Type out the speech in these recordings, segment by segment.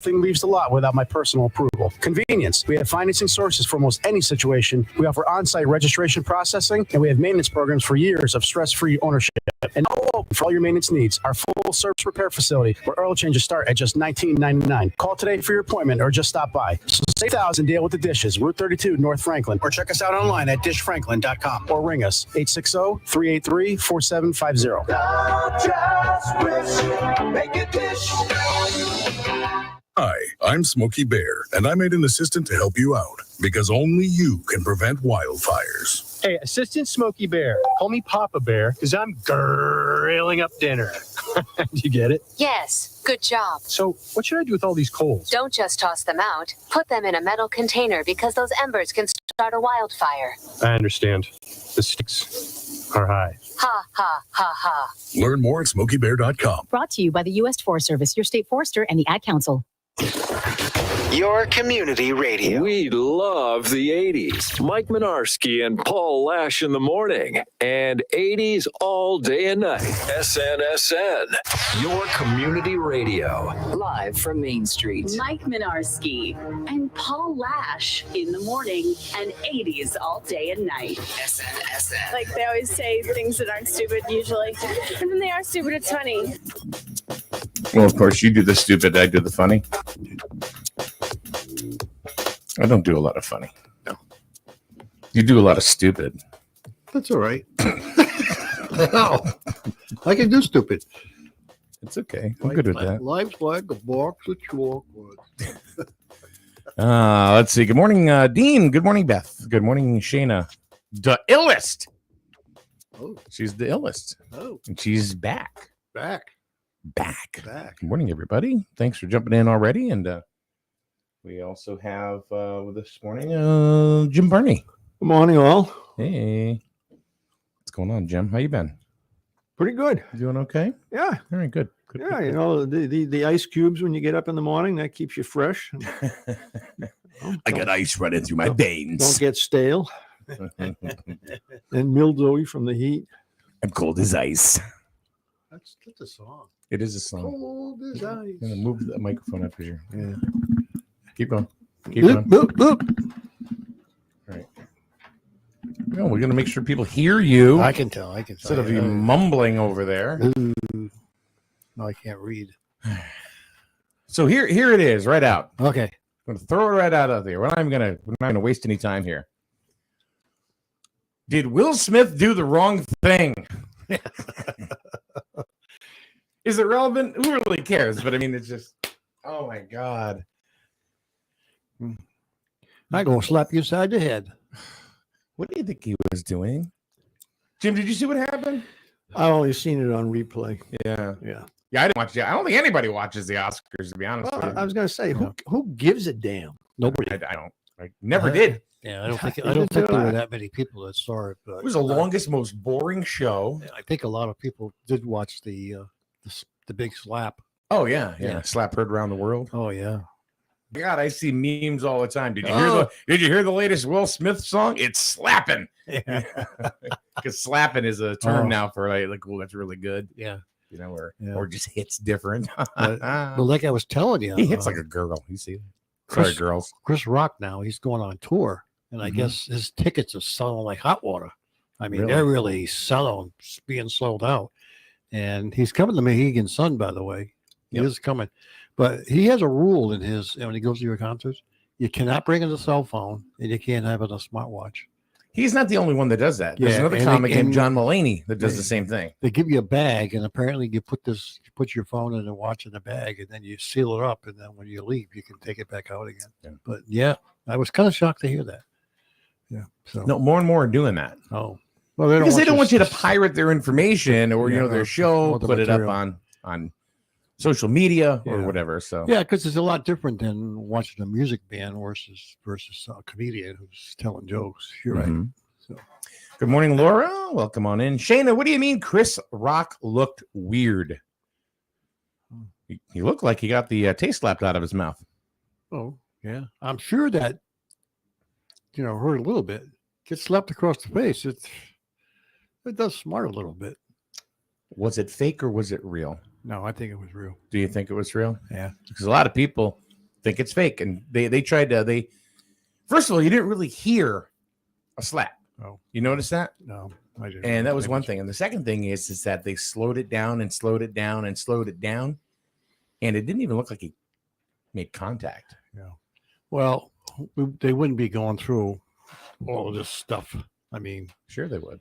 Nothing leaves the lot without my personal approval. Convenience. We have financing sources for almost any situation. We offer on-site registration processing, and we have maintenance programs for years of stress-free ownership. And for all your maintenance needs, our full-service repair facility, where oil changes start at just $19.99. Call today for your appointment or just stop by. So save thousands and deal with the dishes. Route 32, North Franklin. Or check us out online at dishfranklin.com. Or ring us, 860-383-4750. Don't just wish, make a dish. Hi, I'm Smokey Bear, and I made an assistant to help you out because only you can prevent wildfires. Hey, Assistant Smokey Bear. Call me Papa Bear because I'm grilling up dinner. You get it? Yes, good job. So what should I do with all these coals? Don't just toss them out. Put them in a metal container because those embers can start a wildfire. I understand. The stakes are high. Ha, ha, ha, ha. Learn more at SmokeyBear.com. Brought to you by the U.S. Forest Service, your state forester, and the Ad Council. Your community radio. We love the 80s. Mike Minarski and Paul Lash in the morning. And 80s all day and night. SNSN. Your community radio. Live from Main Street. Mike Minarski and Paul Lash in the morning and 80s all day and night. SNSN. Like they always say things that aren't stupid usually. And when they are stupid, it's funny. Well, of course, you do the stupid, I do the funny. I don't do a lot of funny. No. You do a lot of stupid. That's all right. Hell, I can do stupid. It's okay. I'm good with that. Life's like a box of chocolate. Let's see. Good morning, Dean. Good morning, Beth. Good morning, Shayna. The illest. Oh. She's the illest. Oh. And she's back. Back. Good morning, everybody. Thanks for jumping in already. And we also have with us this morning Jim Barney. Good morning, all. Hey. What's going on, Jim? How you been? Pretty good. You doing okay? Yeah. All right, good. Yeah, you know, the ice cubes when you get up in the morning, that keeps you fresh. I got ice running through my veins. Don't get stale. And mildewy from the heat. I'm cold as ice. That's a song. It is a song. Cold as ice. I'm gonna move the microphone up here. Yeah. Keep going. Boop. All right. No, we're gonna make sure people hear you. I can tell. Instead of you mumbling over there. Ooh. No, I can't read. So here it is, right out. Okay. I'm gonna throw it right out of there. We're not gonna waste any time here. Did Will Smith do the wrong thing? Is it relevant? Who really cares? But I mean, it's just, oh my God. I'm going to slap you upside the head. What do you think he was doing? Jim, did you see what happened? I've only seen it on replay. Yeah. Yeah. Yeah, I didn't watch it. I don't think anybody watches the Oscars, to be honest with you. I was going to say, who gives a damn? Nobody. I don't. I never did. Yeah, I don't think there were that many people that saw it. But it was the longest, most boring show. I think a lot of people did watch the big slap. Oh yeah. Slap heard around the world. Oh yeah. God, I see memes all the time. Did you hear the latest Will Smith song? It's slapping. Because slapping is a term now for like, well, that's really good. Yeah. You know, or just hits different. But like I was telling you, he hits like a girl. You see? Sorry, girls. Chris Rock now, he's going on tour. And I guess his tickets are selling like hot water. I mean, they're really selling, being sold out. And he's coming to Mohegan Sun, by the way. He is coming. But he has a rule in his, when he goes to your concerts, you cannot bring in a cell phone and you can't have it a smartwatch. He's not the only one that does that. There's another comic named John Mulaney that does the same thing. They give you a bag, and apparently you put your phone and a watch in the bag, and then you seal it up, and then when you leave, you can take it back out again. Yeah. But yeah, I was kind of shocked to hear that. Yeah. So no, more and more are doing that. Oh, well, because they don't want you to pirate their information or their show, put it up on social media or whatever. So yeah, because it's a lot different than watching a music band versus a comedian who's telling jokes. You're right. So, good morning, Laura. Welcome on in. Shayna, what do you mean Chris Rock looked weird? He looked like he got the taste slapped out of his mouth. Oh yeah, I'm sure that hurt a little bit. Get slapped across the face. It does smart a little bit. Was it fake or was it real? No, I think it was real. Do you think it was real? Yeah. Because a lot of people think it's fake. And they tried to, first of all, you didn't really hear a slap. Oh, you notice that? No, I didn't. And that was one thing. And the second thing is that they slowed it down and slowed it down and slowed it down. And it didn't even look like he made contact. Yeah. Well, they wouldn't be going through all of this stuff. I mean, sure they would.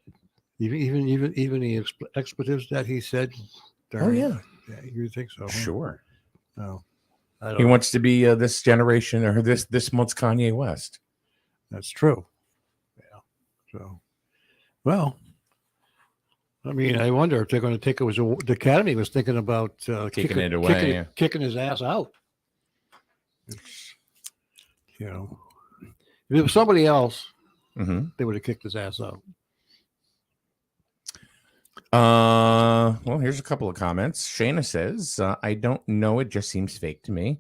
Even the expletives that he said. Oh yeah. You think so? Huh? Sure. No. He wants to be this generation or this month's Kanye West. That's true. Yeah. So, well, I mean, I wonder if they're going to take it. The Academy was thinking about kicking it away, kicking his ass out. It's, if it was somebody else, they would have kicked his ass out. Well, here's a couple of comments. Shayna says, I don't know. It just seems fake to me.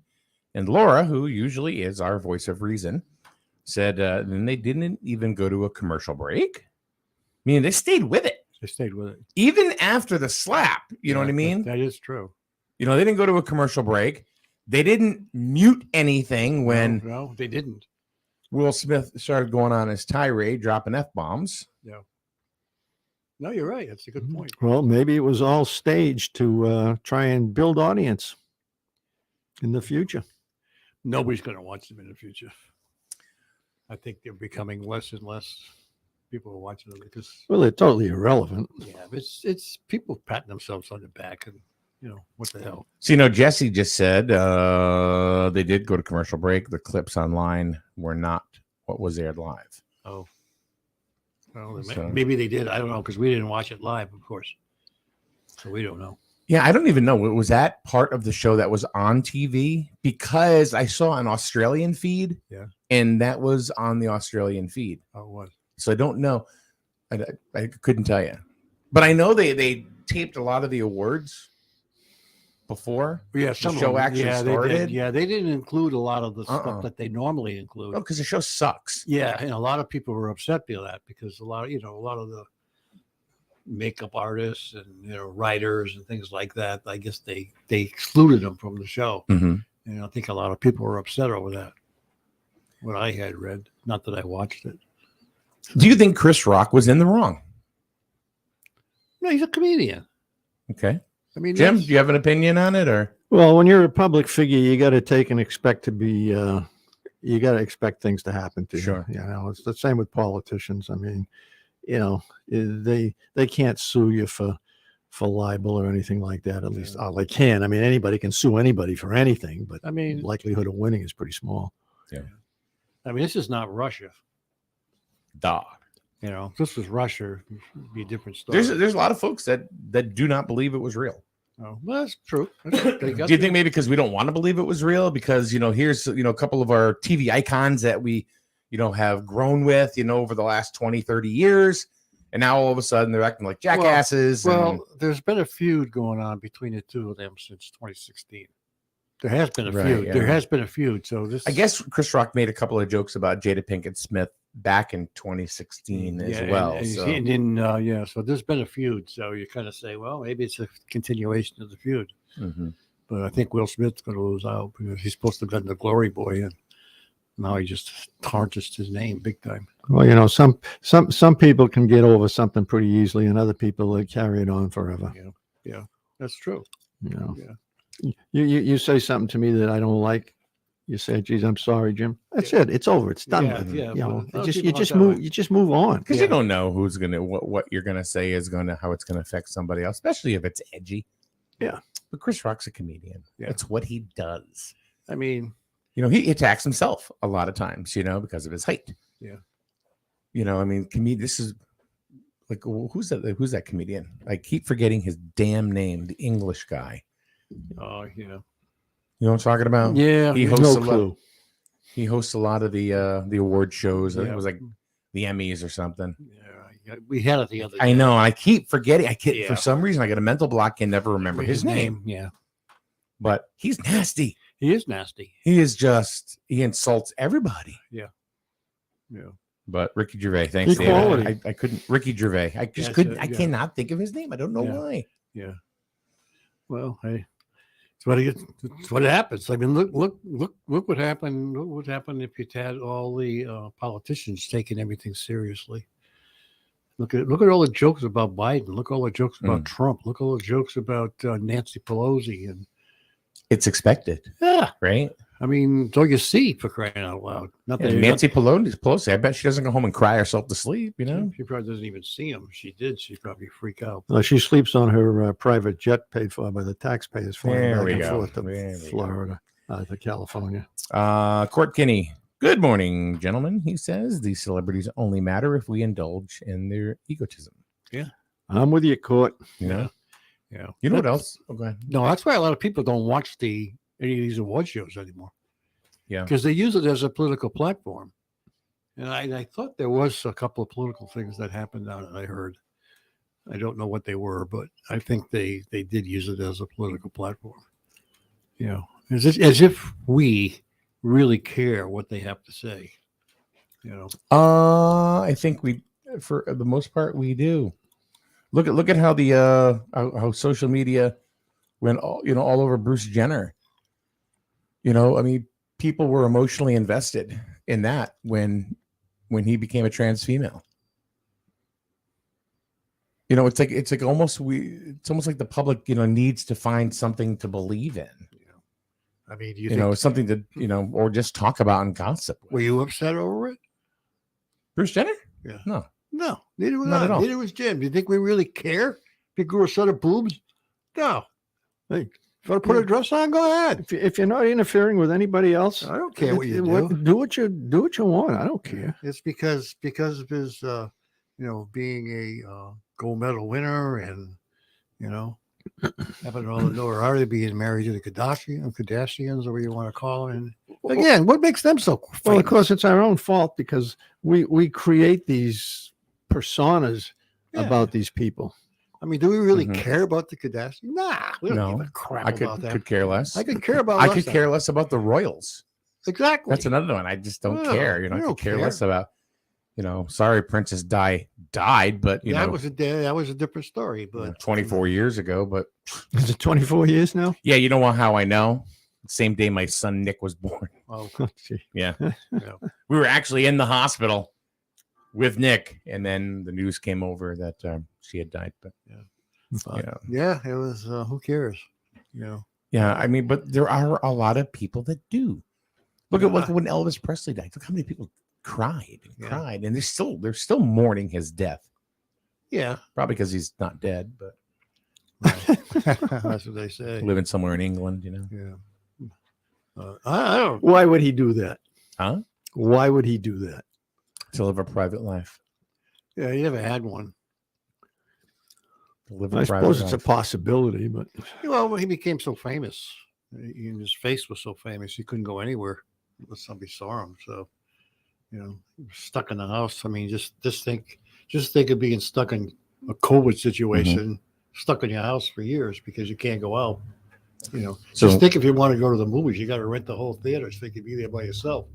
And Laura, who usually is our voice of reason, said, then they didn't even go to a commercial break. I mean, they stayed with it. They stayed with it. Even after the slap. You know what I mean? That is true. They didn't go to a commercial break. They didn't mute anything when no, they didn't. Will Smith started going on his tirade, dropping F-bombs. Yeah. No, you're right. That's a good point. Well, maybe it was all staged to try and build audience in the future. Nobody's going to watch them in the future. I think they're becoming less and less people are watching them because. Well, they're totally irrelevant. Yeah, but it's people patting themselves on the back and what the hell. So Jesse just said they did go to commercial break. The clips online were not what was aired live. Oh. Well, So- maybe they did. I don't know because we didn't watch it live, of course. So we don't know. Yeah, I don't even know. Was that part of the show that was on TV? Because I saw an Australian feed. Yeah. And that was on the Australian feed. Oh, it was. So I don't know. I couldn't tell you. But I know they taped a lot of the awards before Yeah, the some of show them, actually yeah, started. They did. Yeah, they didn't include a lot of the stuff that they normally include. Oh, because the show sucks. Yeah, and a lot of people were upset by that because a lot of the makeup artists and writers and things like that. I guess they excluded them from the show, and I think a lot of people were upset over that. What I had read, not that I watched it. Do you think Chris Rock was in the wrong? No, he's a comedian. Okay. I mean, Jim, do you have an opinion on it, or? Well, when you're a public figure, you got to take and expect to be. You got to expect things to happen to Sure. you. It's the same with politicians. I mean, they can't sue you for libel or anything like that. At least they can. I mean, anybody can sue anybody for anything, but I mean, likelihood of winning is pretty small. Yeah. I mean, this is not Russia. Duh. If this was Russia, it'd be a different story. There's a lot of folks that do not believe it was real. Oh, well, that's true. Do you think maybe because we don't want to believe it was real? Because here's a couple of our TV icons that we have grown with over the last 20, 30 years, and now all of a sudden they're acting like jackasses. Well, there's been a feud going on between the two of them since 2016. There has been a feud. Yeah. There has been a feud. So this, I guess Chris Rock made a couple of jokes about Jada Pinkett Smith back in 2016 as well. So there's been a feud. So you kind of say, well, maybe it's a continuation of the feud. But I think Will Smith's going to lose out because he's supposed to have gotten the Glory Boy, and now he just tarnished his name big time. Well, some people can get over something pretty easily, and other people they carry it on forever. Yeah, that's true. You say something to me that I don't like. You say, "Geez, I'm sorry, Jim." That's it. It's over. It's done. You just move on because you don't know who's gonna what you're gonna say is how it's gonna affect somebody else, especially if it's edgy. Yeah. But Chris Rock's a comedian. Yeah. That's what he does. I mean, he attacks himself a lot of times, because of his height. Yeah. I mean, this is like, who's that comedian? I keep forgetting his damn name, the English guy. Oh, yeah. You know what I'm talking about? Yeah. He hosts no clue. He hosts a lot of the award shows. I think it was like the Emmys or something. Yeah, we had it the other day. I know. I keep forgetting. For some reason, I get a mental block and never remember his name. Yeah. But he's nasty. He is nasty. He insults everybody. Yeah. Yeah. But Ricky Gervais, thanks. Equality. I couldn't. Ricky Gervais. I just couldn't. I cannot think of his name. I don't know why. Yeah. Well, hey, It's what happens. I mean, look what happened. Look what happened if you had all the politicians taking everything seriously. Look at all the jokes about Biden. Look at all the jokes about Trump. Look at all the jokes about Nancy Pelosi. And it's expected. Yeah, right. I mean, so you see, for crying out loud. Nancy Pelosi. I bet she doesn't go home and cry herself to sleep. You know, she probably doesn't even see him. If she did, she'd probably freak out. Well, she sleeps on her private jet paid for by the taxpayers, flying There back we and go. forth to Florida, to California. Court Kinney. Good morning, gentlemen. He says these celebrities only matter if we indulge in their egotism. Yeah, I'm with you, Court. You know? Yeah. You know what else? Oh, go ahead. No, that's why a lot of people don't watch any of these award shows anymore. Yeah, because they use it as a political platform. And I thought there was a couple of political things that happened out. I heard. I don't know what they were, but I think they did use it as a political platform. You know, as if we really care what they have to say. You know, I think we, for the most part, we do. Look at how the how social media went all over Bruce Jenner. You know, I mean, people were emotionally invested in that when he became a trans female. You know, it's like almost like the public, needs to find something to believe in. I mean, something to, or just talk about and gossip. Were you upset over it? Bruce Jenner? Yeah. No, neither was Not I. at all. Neither was Jim. Do you think we really care if you grew a set of boobs? No. Hey, if you want to put a dress on, go ahead. If you're not interfering with anybody else, I don't care what you do. Do what you want. I don't care. It's because of his, being a gold medal winner and, having all the notoriety, being married to the Kardashians, or what you want to call them. And again, what makes them so famous? Well, of course, it's our own fault because we create these personas about these people. I mean, do we really care about the Kardashians? Nah, we don't no. give a crap I about that. could care less. I could care about. I could care less about the Royals. Exactly. That's another one. I just don't care. I don't could care care. less about. Sorry, Princess Di died, but that was a different story. But 24 years ago. But is it 24 years now? Yeah, you know how I know? Same day my son Nick was born. Oh, gee. Yeah. We were actually in the hospital with Nick, and then the news came over that she had died. But it was. Who cares? Yeah, I mean, but there are a lot of people that do. Look at when Elvis Presley died. Look how many people cried and they're still mourning his death. Yeah, probably because he's not dead, but that's what they say. Living somewhere in England, Yeah. I don't. Why would he do that? Huh? Why would he do that? To live a private life. Yeah, he never had one. I suppose it's a possibility, but he became so famous. His face was so famous, he couldn't go anywhere unless somebody saw him. So, stuck in the house. I mean, just think of being stuck in a COVID situation, stuck in your house for years because you can't go out. Just think if you want to go to the movies, you got to rent the whole theater so you can be there by yourself.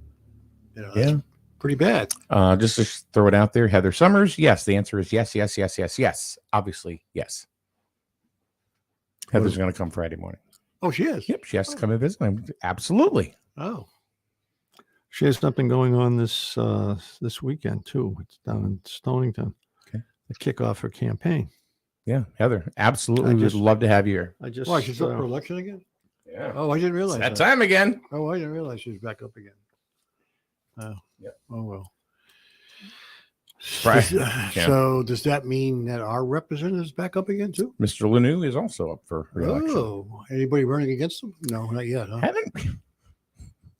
That's pretty bad. Just to throw it out there, Heather Summers. Yes, the answer is yes. Obviously, yes. Heather's going to come Friday morning. Oh, she is. Yep, she has to come and visit. Absolutely. Oh, she has something going on this weekend too. It's down in Stonington. Okay, to kick off her campaign. Yeah, Heather, absolutely. We'd love to have you here. Why, she's up for election again? Yeah. Oh, I didn't realize it's that time again. Oh, I didn't realize she was back up again. Oh, yeah. Oh, well. Right. So does that mean that our representative is back up again too? Mr. Lanou is also up for re-election. Oh, anybody running against him? No, not yet. Huh?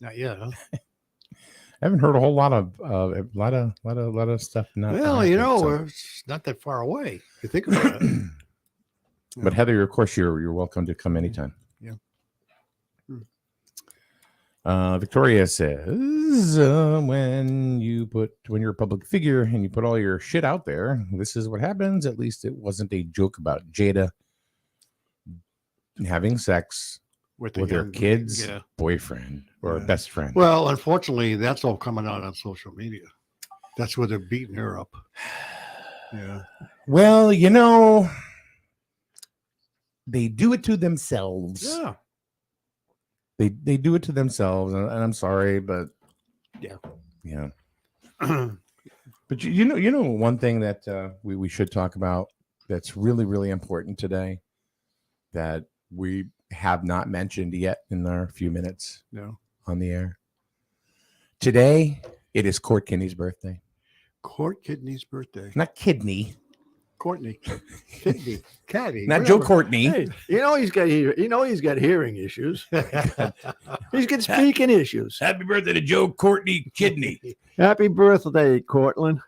Not yet, huh? I haven't heard a whole lot of a lot of stuff. It's not that far away. If you think about it. But Heather, of course, you're welcome to come anytime. Yeah. Victoria says, when you're a public figure and you put all your shit out there, this is what happens. At least it wasn't a joke about Jada having sex with her kid's boyfriend or best friend. Well, unfortunately, that's all coming out on social media. That's where they're beating her up. Yeah. Well, they do it to themselves. Yeah. They do it to themselves, and I'm sorry, but Yeah. But you know one thing that we should talk about that's really, really important today that we have not mentioned yet in our few minutes on the air. Today, it is Court Kinney's birthday. Court Kidney's birthday. Not kidney. Courtney. Kidney. Caddy. Not Joe Courtney. Hey, he's got hearing issues. He's got speaking issues. Happy birthday to Joe Courtney Kidney. Happy birthday, Cortland.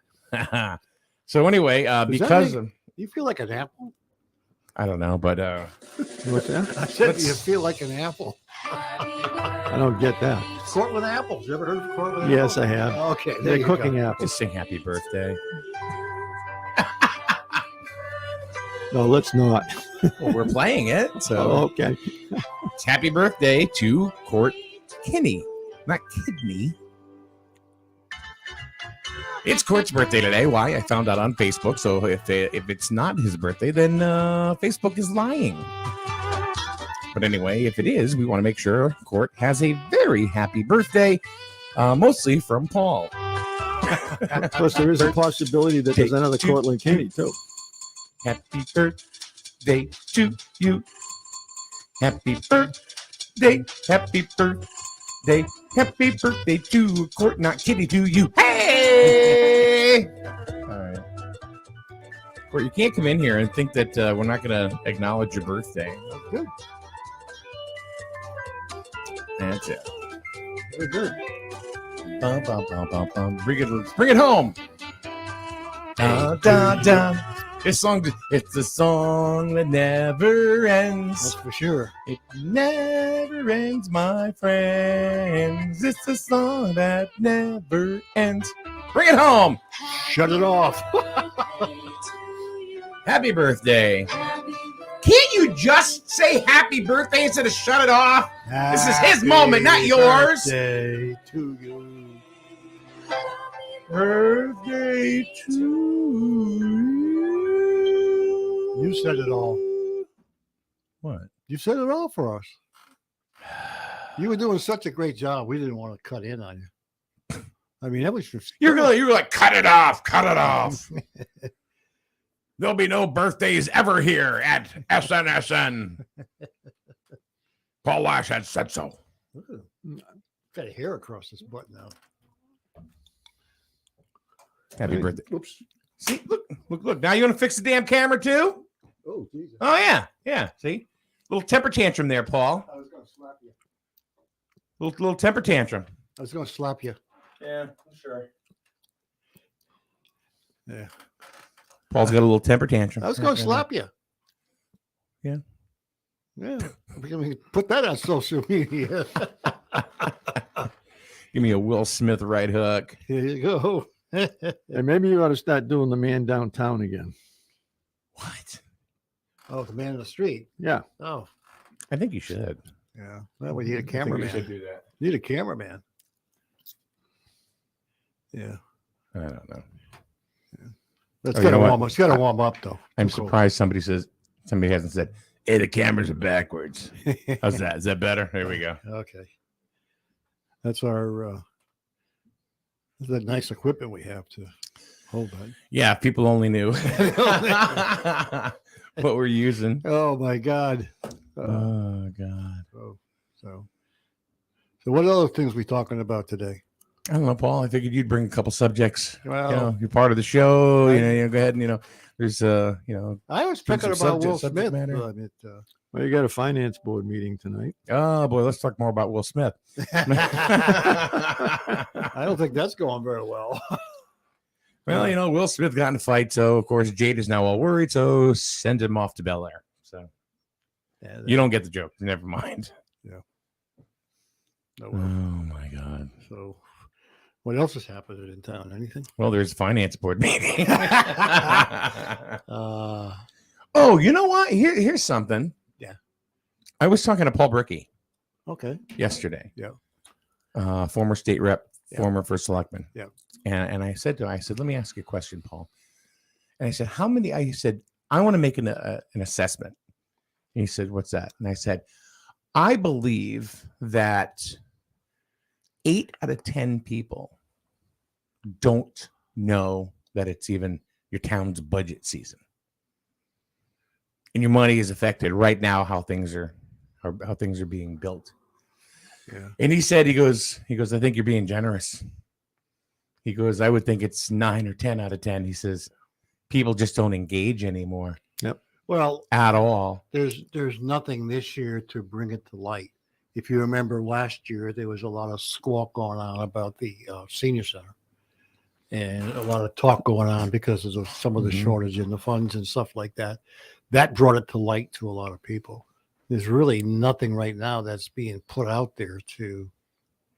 So anyway, because do you feel like an apple? I don't know, but what's that? I said, do you feel like an apple? I don't get that. Court with apples. You ever heard of court with Yes, apples? I have. Okay, They're cooking apples. Just sing happy birthday. No, let's not. Well, we're playing it, so okay. It's happy birthday to Court Kinney, not Kidney. It's Court's birthday today. Why? I found out on Facebook. So if it's not his birthday, then Facebook is lying. But anyway, if it is, we want to make sure Court has a very happy birthday, mostly from Paul. Plus, there is a possibility that there's another Cortland Kinney, too. Happy birthday to you. Happy birthday. Happy birthday. Happy birthday to Court, not Kitty, to you. Hey! All right. Court, you can't come in here and think that we're not going to acknowledge your birthday. Good. That's it. Very good. Bum, bum, bum, bum, bum. Bring it home. Da, da, da. It's a song that never ends. That's for sure. It never ends, my friends. It's a song that never ends. Bring it home. Shut it off. Happy birthday. Can't you just say happy birthday instead of shut it off? This is his moment, not yours. Birthday to you. Birthday to you. You said it all. What? You said it all for us. You were doing such a great job. We didn't want to cut in on you. I mean, that was just. You were like, cut it off. There'll be no birthdays ever here at SNSN. Paul Lash had said so. Got a hair across this butt now. Happy birthday. Oops. See, look. Now you want to fix the damn camera too? Oh, Jesus. Oh, yeah. See? Little temper tantrum there, Paul. I was going to slap you. Little temper tantrum. I was going to slap you. Yeah, sure. Yeah. Paul's got a little temper tantrum. I was going to slap you. Yeah. Yeah. I mean, put that on social media. Give me a Will Smith right hook. Here you go. And maybe you ought to start doing the man downtown again. What? Oh, the man in the street. Yeah. Oh. I think you should. Yeah. Well, we need a cameraman. You should do that. Need a cameraman. Yeah. I don't know. It's got to warm up. It's got to warm up, though. I'm surprised somebody hasn't said, hey, the cameras are backwards. How's that? Is that better? There we go. Okay. That's our that's that nice equipment we have to hold that. Yeah, if people only knew what we're using. Oh my God. Oh God. So what other things we talking about today? I don't know, Paul. I figured you'd bring a couple subjects. Well, you're part of the show. Go ahead and there's I was thinking about Will Smith. Well, you got a finance board meeting tonight. Oh boy, let's talk more about Will Smith. I don't think that's going very well. Well, Will Smith got in a fight, so of course Jada's now all worried. So send him off to Bel Air. So you don't get the joke. Never mind. Yeah. Oh my God. So what else is happening in town? Anything? Well, there's a finance board meeting. Oh, you know what? Here's something. Yeah. I was talking to Paul Brickey. Okay. Yesterday. Yeah. Former state rep, Yeah. former first selectman. Yeah. And I said to him, let me ask you a question, Paul. And I said, I want to make an assessment. And he said, what's that? And I said, I believe that 8 out of 10 people don't know that it's even your town's budget season. And your money is affected right now how things are being built. Yeah. And he goes, I think you're being generous. He goes, I would think it's 9 or 10 out of 10. He says, people just don't engage anymore. Yep. Well, at all. There's nothing this year to bring it to light. If you remember last year, there was a lot of squawk going on about the senior center, and a lot of talk going on because of some of the shortage in the funds and stuff like that. That brought it to light to a lot of people. There's really nothing right now that's being put out there to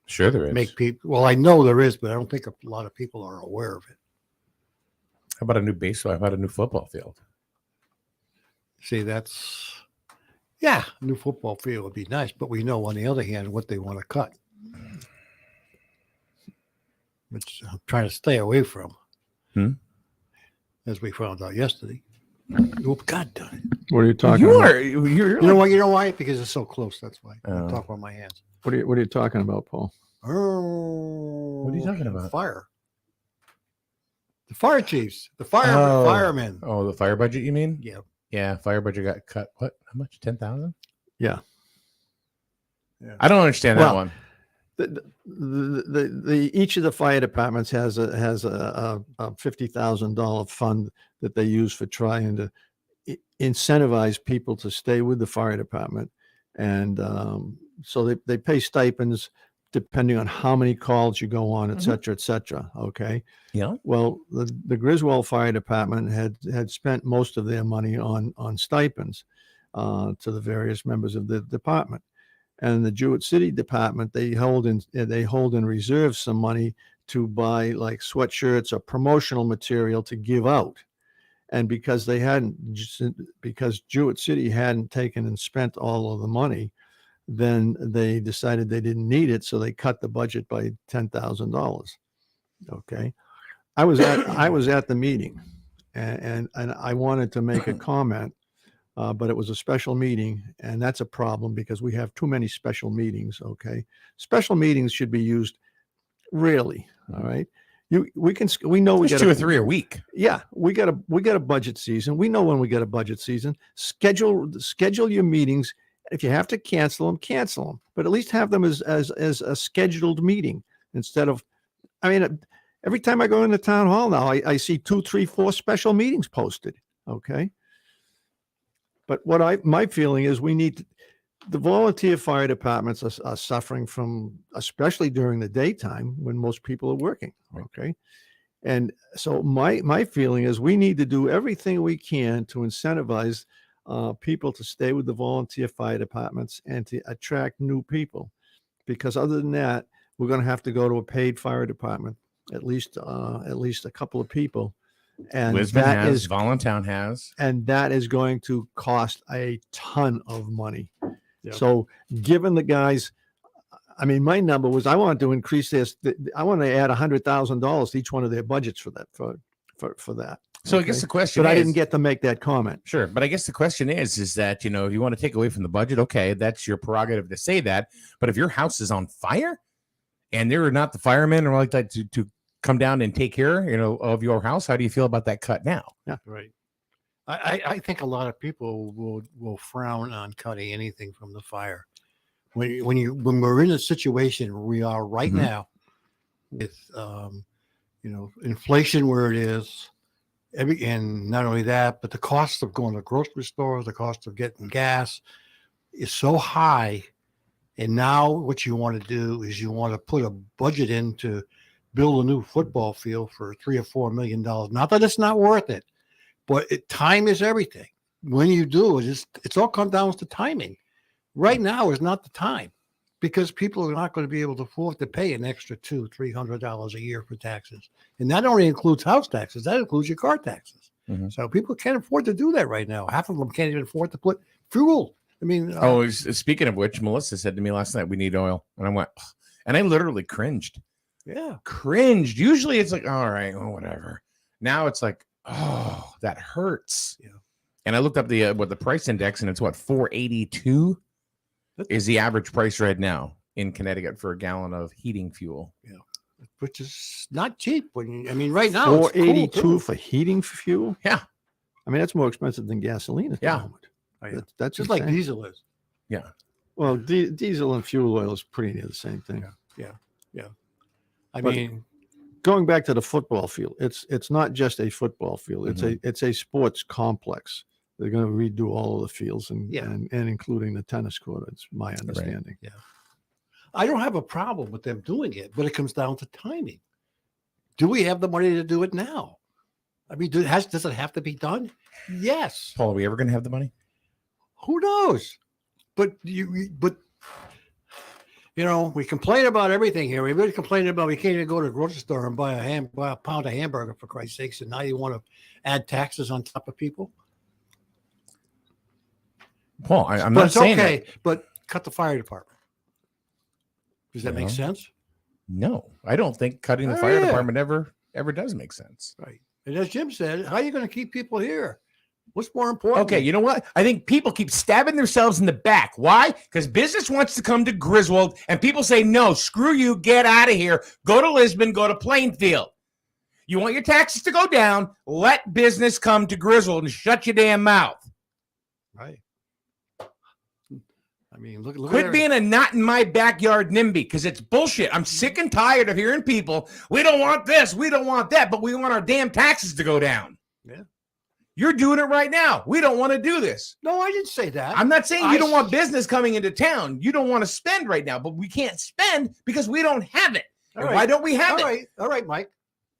sure there is. Make people. Well, I know there is, but I don't think a lot of people are aware of it. How about a new baseball? How about a new football field? See, a new football field would be nice, but we know on the other hand what they want to cut, which I'm trying to stay away from, as we found out yesterday. Oh, God done it. What are you talking about? You know why? You know why? Because it's so close. That's why. I'm talking about my hands. What are you talking about, Paul? Oh, what are you talking about? Fire. The fire chiefs, firemen. Oh, the fire budget, you mean? Yeah. Yeah, fire budget got cut. What? How much? 10,000? Yeah. I don't understand that one. The each of the fire departments has a $50,000 fund that they use for trying to incentivize people to stay with the fire department, and so they pay stipends depending on how many calls you go on, et cetera, et cetera. Okay. Yeah. Well, the Griswold Fire Department had spent most of their money on stipends to the various members of the department. And the Jewett City Department, they hold in reserve some money to buy like sweatshirts or promotional material to give out. And because Jewett City hadn't taken and spent all of the money, then they decided they didn't need it, so they cut the budget by $10,000. Okay, I was at the meeting, and I wanted to make a comment, but it was a special meeting, and that's a problem because we have too many special meetings. Okay, special meetings should be used rarely. All right, we know we get 2 or 3 a week. Yeah, we got a budget season. We know when we get a budget season. Schedule your meetings. If you have to cancel them, but at least have them as a scheduled meeting instead of, every time I go into town hall now, I see 2, 3, 4 special meetings posted. Okay. But my feeling is the volunteer fire departments are suffering from, especially during the daytime when most people are working. Okay. And so my feeling is we need to do everything we can to incentivize people to stay with the volunteer fire departments and to attract new people, because other than that, we're going to have to go to a paid fire department, at least a couple of people. And Lisbon has, Voluntown has, and that is going to cost a ton of money. Yep. So, given the guys, my number was I wanted to increase this. I want to add $100,000 to each one of their budgets for that. For that. So I guess the question but is, I didn't get to make that comment. Sure. But I guess the question is that, if you want to take away from the budget, okay, that's your prerogative to say that. But if your house is on fire and they're not the firemen or like that to come down and take care, of your house, how do you feel about that cut now? Yeah. Right. I think a lot of people will frown on cutting anything from the fire. When we're in a situation where we are right now with, inflation where it is, and not only that, but the cost of going to grocery stores, the cost of getting gas is so high. And now what you want to do is you want to put a budget in to build a new football field for $3 or $4 million. Not that it's not worth it, but time is everything. When you do it, it's all comes down to timing. Right now is not the time, because people are not going to be able to afford to pay an extra $200-$300 a year for taxes. And that only includes house taxes. That includes your car taxes. So people can't afford to do that right now. Half of them can't even afford to put fuel. Speaking of which, Melissa said to me last night, we need oil. And I went, ugh. And I literally cringed. Yeah. Cringed. Usually it's like, all right, well, whatever. Now it's like, oh, that hurts. Yeah. And I looked up the price index, and it's 482. is the average price right now in Connecticut for a gallon of heating fuel. Yeah, which is not cheap. Right now it's $4.82 cool, for heating fuel. Yeah, I mean that's more expensive than gasoline at the moment. Oh, yeah. That's just like insane. diesel is. Yeah. Well, diesel and fuel oil is pretty near the same thing. Yeah. But mean, going back to the football field, it's not just a football field. It's a sports complex. They're going to redo all of the fields and including the tennis court. It's my understanding. Yeah. I don't have a problem with them doing it, but it comes down to timing. Do we have the money to do it now? I mean, does it have to be done? Yes. Paul, are we ever going to have the money? Who knows? But we complain about everything here. We really complain about we can't even go to the grocery store and buy a pound of hamburger for Christ's sakes, and now you want to add taxes on top of people. Paul, I'm but not it's saying okay. that. But cut the fire department. Does that make sense? No, I don't think cutting the fire department ever does make sense. Right. And as Jim said, how are you going to keep people here? What's more important? Okay, you know what? I think people keep stabbing themselves in the back. Why? Because business wants to come to Griswold, and people say, no, screw you, get out of here. Go to Lisbon, go to Plainfield. You want your taxes to go down, let business come to Griswold and shut your damn mouth. Right. I mean, look Quit being a not in my backyard NIMBY, because it's bullshit. I'm sick and tired of hearing people, we don't want this, we don't want that, but we want our damn taxes to go down. Yeah. You're doing it right now. We don't want to do this. No, I didn't say that. I'm not saying you don't want business coming into town. You don't want to spend right now, but we can't spend because we don't have it. And why don't we have it? All right, Mike.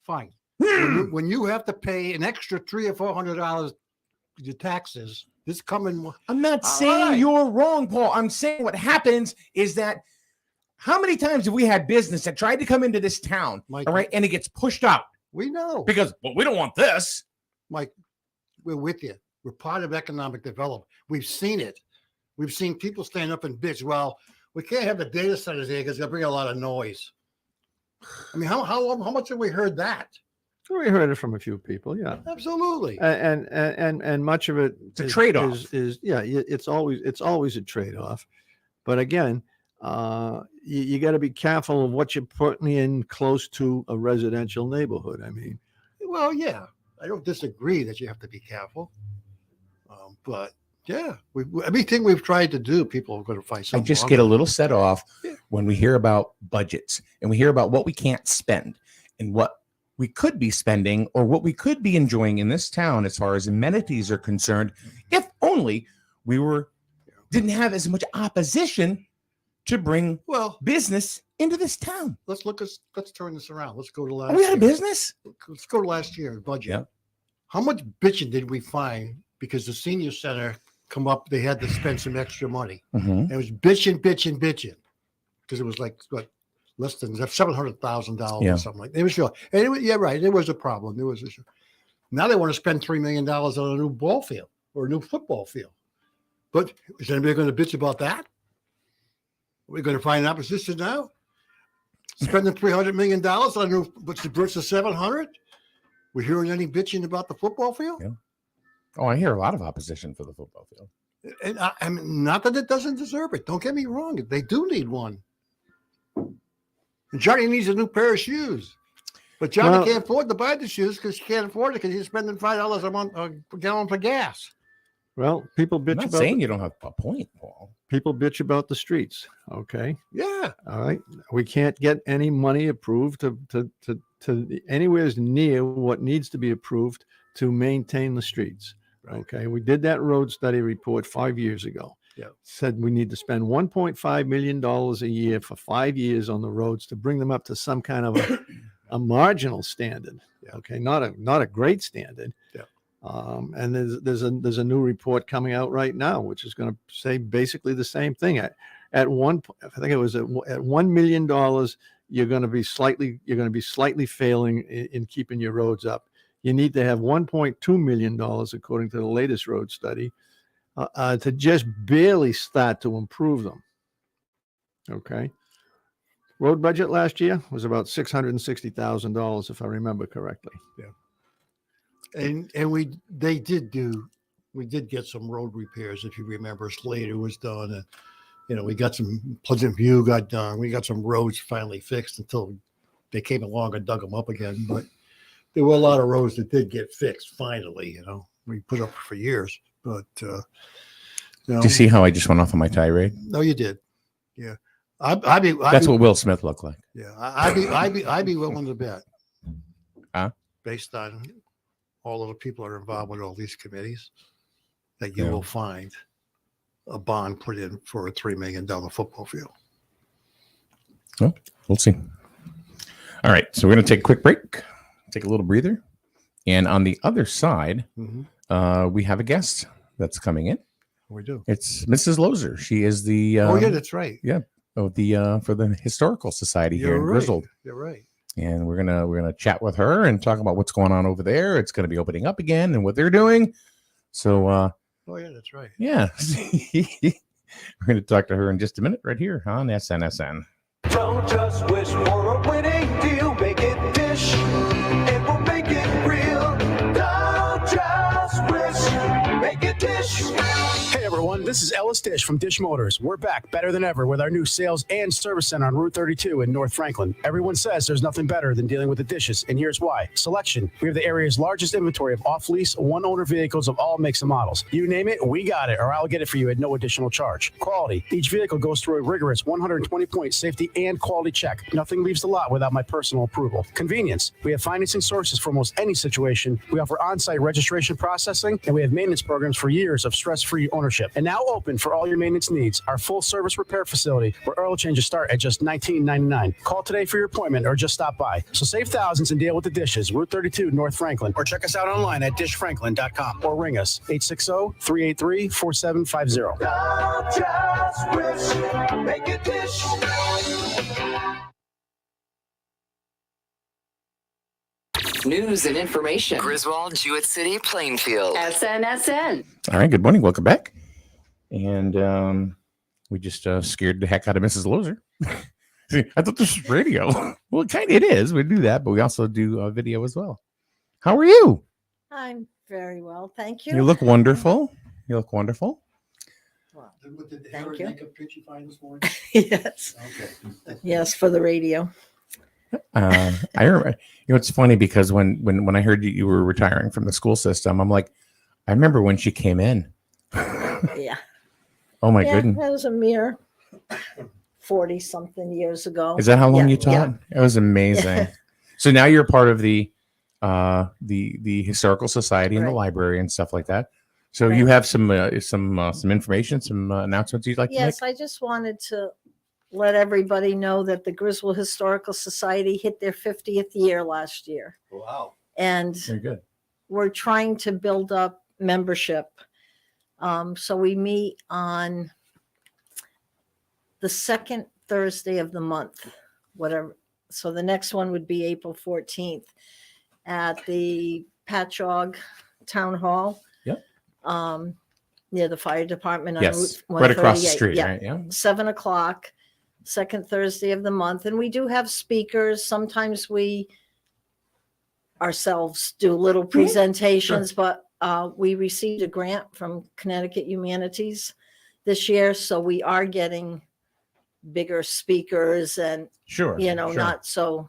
Fine. when you have to pay an extra $300 or $400 your taxes, this coming. I'm not saying you're wrong, Paul. I'm saying what happens is that how many times have we had business that tried to come into this town, Mike, all right, and it gets pushed out? We know. Because, well, we don't want this. Mike, we're with you. We're part of economic development. We've seen it. We've seen people stand up and bitch. Well, we can't have the data centers here because they'll bring a lot of noise. I mean, how much have we heard that? We heard it from a few people, yeah. Absolutely. And much of it it's a trade-off. It's always a trade-off. But again, you got to be careful of what you're putting in close to a residential neighborhood. I mean, well, yeah, I don't disagree that you have to be careful. But yeah, everything we've tried to do, people are going to find something. I just get a little set off when we hear about budgets and we hear about what we can't spend and what we could be spending or what we could be enjoying in this town as far as amenities are concerned, if only we didn't have as much opposition to bring business into this town. Let's turn this around. Let's go to last year. Are we out of year. business? Let's go to last year's budget. Yeah. How much bitching did we find because the senior center come up, they had to spend some extra money. Mm-hmm. It was bitching because it was like what, less than $700,000 or something like that. It was sure. And it was, right. There was a problem. There was a issue. Now they want to spend $3 million on a new ball field or a new football field. But is anybody going to bitch about that? We're going to find opposition now. Spending $300 million on a new, versus 700. We're hearing any bitching about the football field? Yeah. Oh, I hear a lot of opposition for the football field. And I mean, not that it doesn't deserve it. Don't get me wrong. They do need one. And Johnny needs a new pair of shoes. But Johnny can't afford to buy the shoes because he can't afford it because he's spending $5 a month a gallon for gas. Well, people bitch I'm not about saying you don't have a point, Paul. People bitch about the streets. Okay. Yeah. All right. We can't get any money approved to anywhere near what needs to be approved to maintain the streets. Right. Okay. We did that road study report 5 years ago. Yeah. Said we need to spend $1.5 million a year for 5 years on the roads to bring them up to some kind of a marginal standard. Yeah. Okay. Not a great standard. Yeah. And there's a new report coming out right now, which is going to say basically the same thing. At one, I think it was at $1 million, you're going to be slightly failing in keeping your roads up. You need to have $1.2 million, according to the latest road study, to just barely start to improve them. Okay. Road budget last year was about $660,000, if I remember correctly. Yeah. And we did get some road repairs, if you remember. Slater was done, we got some Pleasant View got done. We got some roads finally fixed until they came along and dug them up again. But there were a lot of roads that did get fixed finally. We put up for years. But Do you see how I just went off on my tirade? No, you did. Yeah, That's what Will Smith looked like. Yeah, I'd be willing to bet. Huh? Based on all of the people that are involved with all these committees, that you will find a bond put in for a $3 million football field. Well, we'll see. All right, so we're going to take a quick break, take a little breather, and on the other side, we have a guest that's coming in. We do. It's Mrs. Lozer. She is the oh yeah, that's right. Yeah, of the for the Historical Society here in Grizzled. You're right. And we're gonna chat with her and talk about what's going on over there. It's gonna be opening up again and what they're doing. So oh yeah, that's right. Yeah. We're gonna talk to her in just a minute right here on SNSN. Don't just wish for a winning deal. Make it dish. It will make it real. Don't just wish. Make it dish. Hey everyone, this is Ellis Dish from Dish Motors. We're back better than ever with our new sales and service center on Route 32 in North Franklin. Everyone says there's nothing better than dealing with the dishes, and here's why. Selection. We have the area's largest inventory of off-lease, one-owner vehicles of all makes and models. You name it, we got it, or I'll get it for you at no additional charge. Quality. Each vehicle goes through a rigorous 120-point safety and quality check. Nothing leaves the lot without my personal approval. Convenience. We have financing sources for almost any situation. We offer on-site registration processing, and we have maintenance programs for years of stress-free ownership. And now open for all your maintenance needs. Our full-service repair facility, where oil changes start at just $19.99. Call today for your appointment or just stop by. So save thousands and deal with the dishes. Route 32, North Franklin. Or check us out online at dishfranklin.com. Or ring us, 860-383-4750. Don't just wish. Make it dish. News and information. Griswold, Jewett City, Plainfield. SNSN. All right, good morning. Welcome back. And we just scared the heck out of Mrs. Lozer. I thought this was radio. Well, it is. We do that, but we also do video as well. How are you? I'm very well, thank you. You look wonderful. You look wonderful. Well, Thank you. Picture find this morning? Yes. Okay. Yes, for the radio. I remember. It's funny because when I heard you were retiring from the school system, I'm like, I remember when she came in. Yeah. Oh my goodness. That was a mere 40 something years ago. Is that how long you taught? Yeah. It was amazing. Yeah. So now you're part of the Historical Society and the library and stuff like that. So you have some information, some announcements you'd like to make? Yes, I just wanted to let everybody know that the Griswold Historical Society hit their 50th year last year. Wow. And very good. We're trying to build up membership. So we meet on the second Thursday of the month, whatever. So the next one would be April 14th at the Patchogue Town Hall. Yep. Near the fire department on Yes, Route right across the 138. street, right? Yeah. 7:00, second Thursday of the month. And we do have speakers. Sometimes we ourselves do little presentations, but we received a grant from Connecticut Humanities this year. So we are getting bigger speakers and, Sure. not so,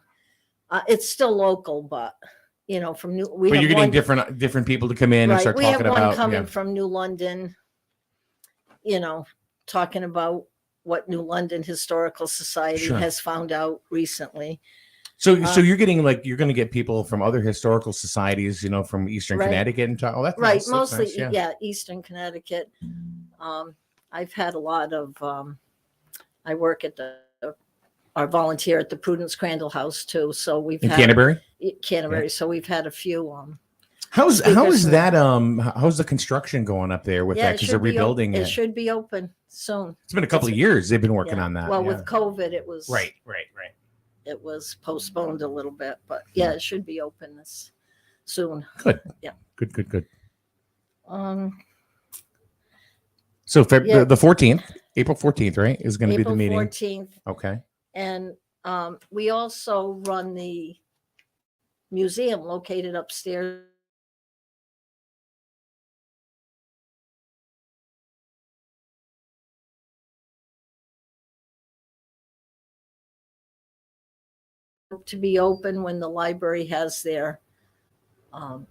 it's still local, but, from New, But you're getting different people to come in and start we talking have one about. coming from New London, talking about what New London Historical Society Sure. has found out recently. So you're getting you're going to get people from other historical societies, from Eastern Right. Connecticut and talk. Oh, that's Right, nice. That's mostly, nice, yeah, Eastern Connecticut. I've had a lot of, I work at our volunteer at the Prudence Crandall House too, so we've In had Canterbury? Canterbury, Yeah. so we've had a few. How is speakers. that? How's the construction going up there with Yeah, that? Because they're rebuilding it it. should be open soon. It's been a couple of years they've been working Yeah. on that. Well, yeah. with COVID, it was Right. It was postponed a little bit, but yeah, it should be open this soon. Good. Yeah. Good. Um, So Yeah. the 14th, April 14th, right, is going to be the April meeting. 14th. Okay. And we also run the museum located upstairs to be open when the library has their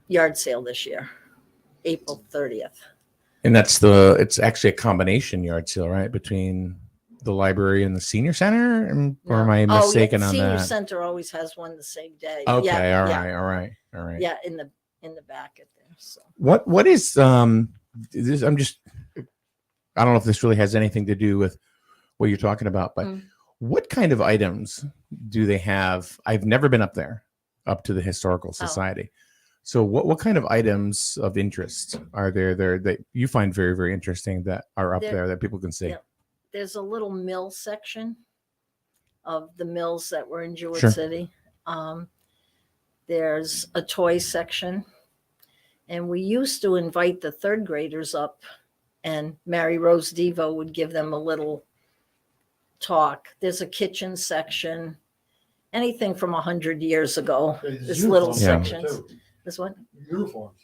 yard sale this year, April 30th. And it's actually a combination yard sale, right? Between the library and the senior center? Or am I mistaken on Senior that? Center always has one the same day. Okay, all yeah. right. Yeah, in the back at there. So What is this? I don't know if this really has anything to do with what you're talking about, but what kind of items do they have? I've never been up there, up to the Historical Society. So what kind of items of interest are there that you find very, very interesting that are up there that people can see? Yeah. There's a little mill section of the mills that were in Jewett Sure. City. There's a toy section. And we used to invite the third graders up, and Mary Rose Devo would give them a little talk. There's a kitchen section, anything from 100 years ago. This little sections. This one? Uniforms.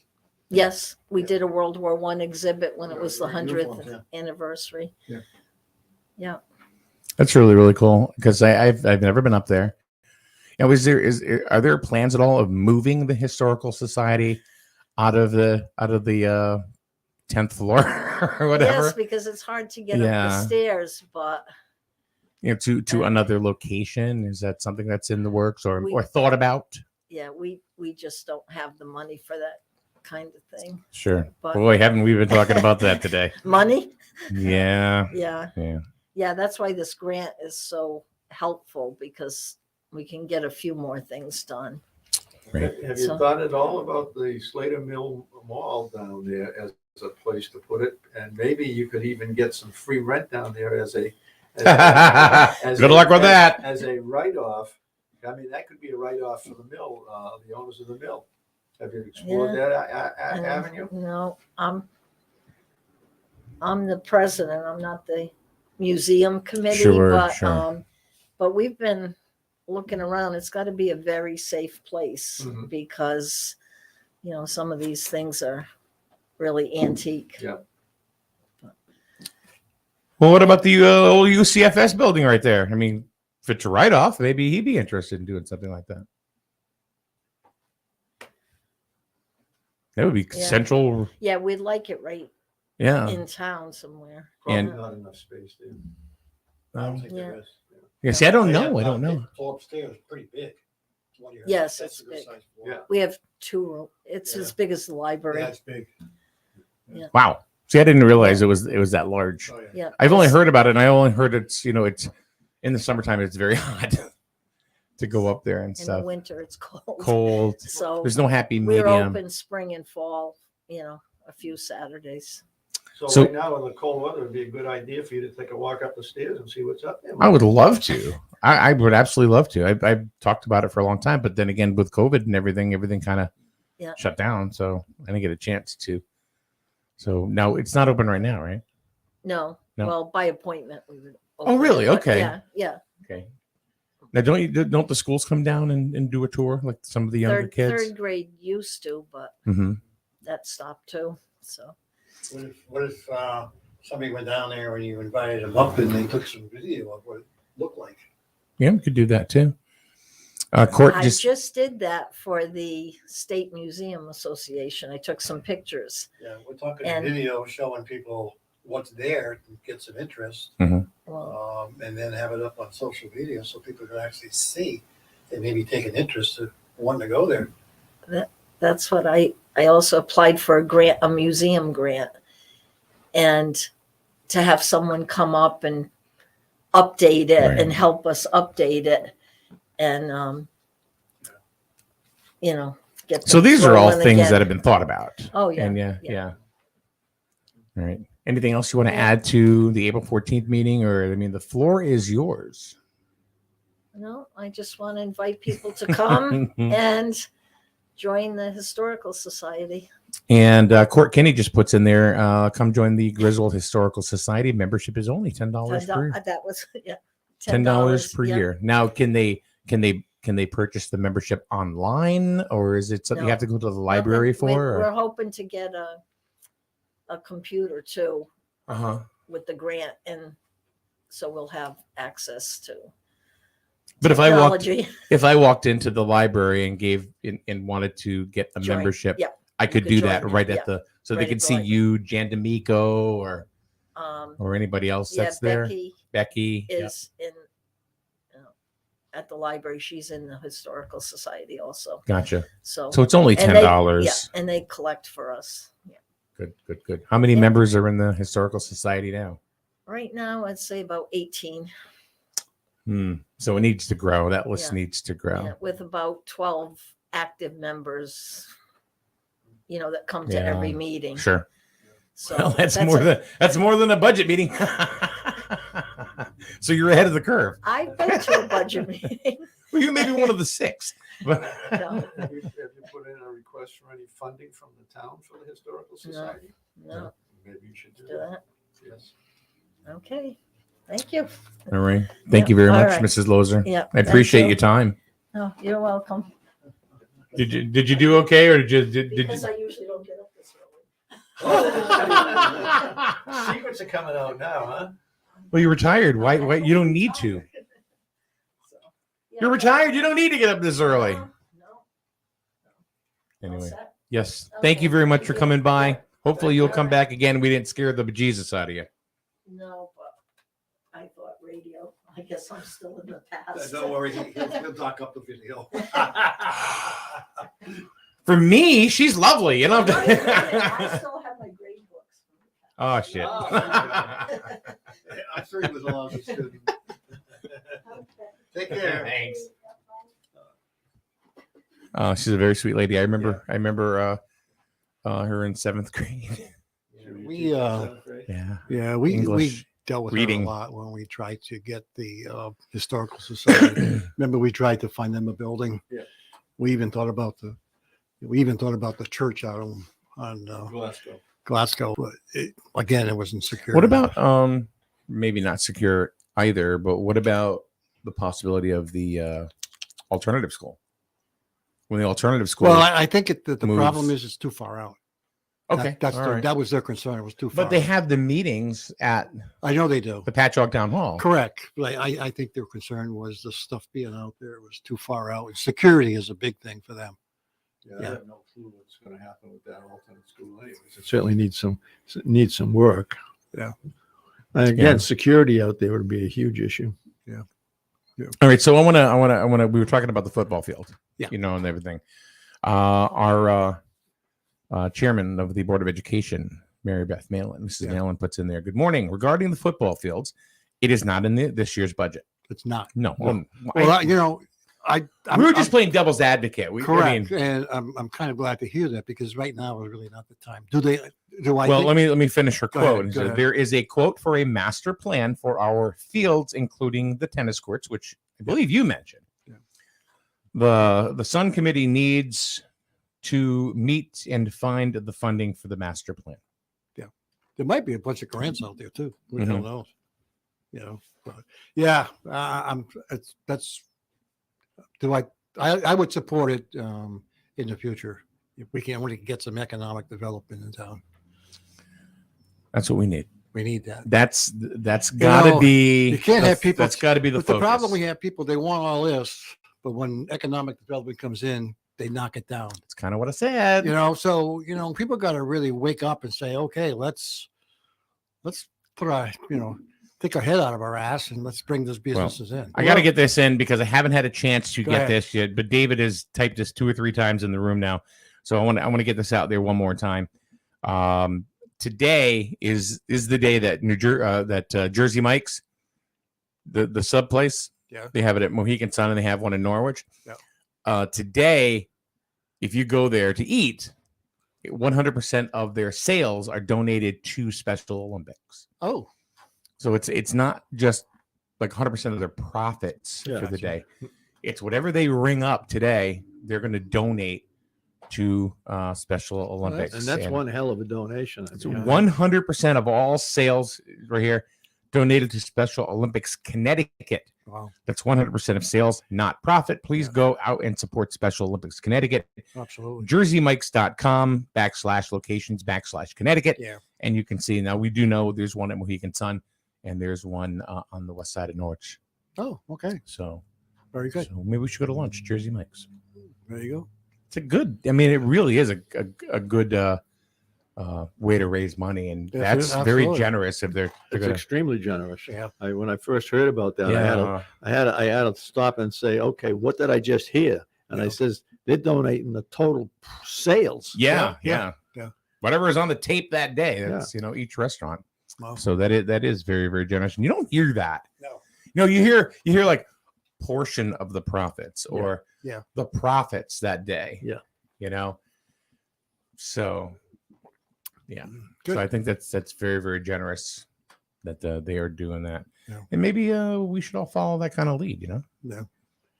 Yes, we did a World War I exhibit when it was the 100th anniversary. Yeah. That's really, really cool because I've never been up there. Now, are there plans at all of moving the Historical Society out of the 10th floor or whatever? Yes, because it's hard to get up the stairs, but to another location. Is that something that's in the works or thought about? Yeah, we just don't have the money for that kind of thing. Sure. But Boy, haven't we been talking about that today? Money? Yeah. Yeah, that's why this grant is so helpful, because we can get a few more things done. Right. Have you thought at all about the Slater Mill Mall down there as a place to put it? And maybe you could even get some free rent down there as a good luck with that. As a write-off. I mean, that could be a write-off for the mill, the owners of the mill. Have you explored that avenue? No, I'm the president. I'm not the museum committee, but we've been looking around. It's got to be a very safe place because some of these things are really antique. Yeah. Well, what about the old UCFS building right there? I mean, if it's a write-off, maybe he'd be interested in doing something like that. That would be central. Yeah, we'd like it right in town somewhere. Probably not enough space there. I don't think there is. Yeah, see, I don't know. I don't know. Floor upstairs is pretty big. Yes, that's it's a good big. size floor. Yeah. We have 2 rooms. It's as big as the library. Yeah, it's big. Yeah. Wow. See, I didn't realize it was that large. Oh, Yeah. I've only heard about it, and I only heard it's it's in the summertime. It's very hot to go up there and In stuff. the winter, it's cold. Cold. So there's no happy we're medium. open spring and fall. A few Saturdays. So right now in the cold weather, it'd be a good idea for you to take a walk up the stairs and see what's up there. I would love to. I would absolutely love to. I've talked about it for a long time, but then again, with COVID and everything kind of shut down. So I didn't get a chance to. So now it's not open right now, right? No. Well, by appointment we would. Oh, really? Okay. Yeah. Okay. Now, don't the schools come down and do a tour like some of the younger kids? Third grade used to, but that stopped too. So. What if somebody went down there and you invited them up and they took some video of what it looked like? Yeah, we could do that too. Court I just did that for the State Museum Association. I took some pictures. Yeah, we're talking video showing people what's there to get some interest, Mhm. and then have it up on social media so people can actually see and maybe take an interest in wanting to go there. That's what I also applied for a museum grant, and to have someone come up and update it and help us update it, and get. So these are all rolling things again. that have been thought about. Oh yeah. And yeah. All right. Anything else you want to add to the April 14th meeting, or the floor is yours. No, I just want to invite people to come and join the Historical Society. And Court Kenny just puts in there, come join the Griswold Historical Society. Membership is only $10 per year. That was $10 per year. Now, can they purchase the membership online, or is it something you have to go to the library for? We're hoping to get a computer too with the grant, and so we'll have access to But technology. if I walked into the library and gave and wanted to get a Join. membership, Yep. I could do that join. right Yeah. at the so Right they at could the see library. you, Jan D'Amico, or anybody else Yeah, that's there. Becky Becky is in at the library. She's in the historical society also. Gotcha. So it's only and they- $10. Yeah, and they collect for us. Yeah. Good. How many members are in the historical society now? Right now, I'd say about 18. So it needs to grow. That list Yeah. needs to grow. Yeah, with about 12 active members, that come to Yeah, every meeting. Sure. So Well, that's more than a budget meeting. So you're ahead of the curve. I've been to a budget meeting. Well, you may be one of the 6. But No. Have you put in a request for any funding from the town for the historical society? No. Maybe you should do Do that. that. Yes. Okay. Thank you. all right. Thank you very All much, right. Mrs. Lozer. Yeah, I thank appreciate you. your time. Oh, you're welcome. Did you do okay, or did you? Because I usually don't get up this early. Secrets are coming out now, huh? Well, you're retired. Why? You don't need to. You're retired. You don't need to get up this early. Anyway, yes. Thank you very much for coming by. Hopefully, you'll come back again. We didn't scare the bejesus out of you. No, but I thought radio. I guess I'm still in the past. Don't worry, he'll dock up the video. For me, she's lovely. You know. I still have my grade books. Oh shit. I'm sure he was a lousy student. Take care. Thanks. She's a very sweet lady. I remember her in 7th grade. We we English dealt with reading. her a lot when we tried to get the historical society. Remember, we tried to find them a building. Yeah. We even thought about the church out on Glasgow, but it wasn't secure. What enough. about maybe not secure either, but what about the possibility of the alternative school? When the alternative school, Well, I think the moves- problem is it's too far out. Okay, all right. That was their concern. It was too far. But they out. have the meetings at I know they do. the Patchogue Town Hall. Correct. But I think their concern was the stuff being out there was too far out. And security is a big thing for them. Yeah, I have no clue what's going to happen with that alternate school anyways. It certainly needs some work. Yeah. And again, Yeah. security out there would be a huge issue. Yeah. All right, so I want to. We were talking about the football field, Yeah. and everything. Our chairman of the Board of Education, Mary Beth Malin, Mrs. Malin, puts in there. Good morning. Regarding the football fields, it is not in this year's budget. It's not. No. No. Well, I'm we were just playing devil's advocate. correct, and I'm kind of glad to hear that because right now is really not the time. Do I? Well, think- let me finish her Go quote. ahead, It go says, ahead. there is a quote for a master plan for our fields, including the tennis courts, which I believe you mentioned. Yeah. The Sun Committee needs to meet and find the funding for the master plan. There might be a bunch of grants out there too. We Mhm. don't know. But yeah, I would support it in the future if we can really get some economic development in town. That's what we need. We need that. That's got to be. You can't have people. That's got to be the But focus. the problem we have people they want all this, but when economic development comes in, they knock it down. It's kind of what I said. So people got to really wake up and say, okay, let's put our take our head out of our ass and let's bring those businesses in. I got to get this in because I haven't had a chance to Go get ahead. this yet. But David has typed this 2 or 3 times in the room now, so I want to get this out there one more time. Today is the day that Jersey Mike's, the sub place. Yeah. They have it at Mohegan Sun and they have one in Norwich. Yeah. Today, if you go there to eat, 100% of their sales are donated to Special Olympics. Oh. So it's not just like 100% of their profits for the day. It's whatever they ring up today, they're going to donate to Special Olympics. And that's one hell of a donation. It's 100% of all sales right here donated to Special Olympics Connecticut. Wow. That's 100% of sales, not profit. Please go out and support Special Olympics Connecticut. Absolutely. JerseyMikes.com/locations/Connecticut. Yeah. And you can see now we do know there's one at Mohegan Sun and there's one on the west side of Norwich. Oh, okay. So Very good. So maybe we should go to lunch. Jersey Mike's. There you go. It's a good. I mean, it really is a good way to raise money, and Yes, that's very absolutely. generous if they're It's gonna. extremely generous. Yeah. When I first heard about that, Yeah. I had to stop and say, okay, what did I just hear? And I says they're donating the total sales. Yeah. Yeah. Whatever is on the tape that day. That's each restaurant. So that is very, very generous, and you don't hear that. No. You hear like portion of the profits or the profits that day. Yeah. So yeah. Good. So I think that's very, very generous that they are doing that. Yeah. And maybe we should all follow that kind of lead, Yeah.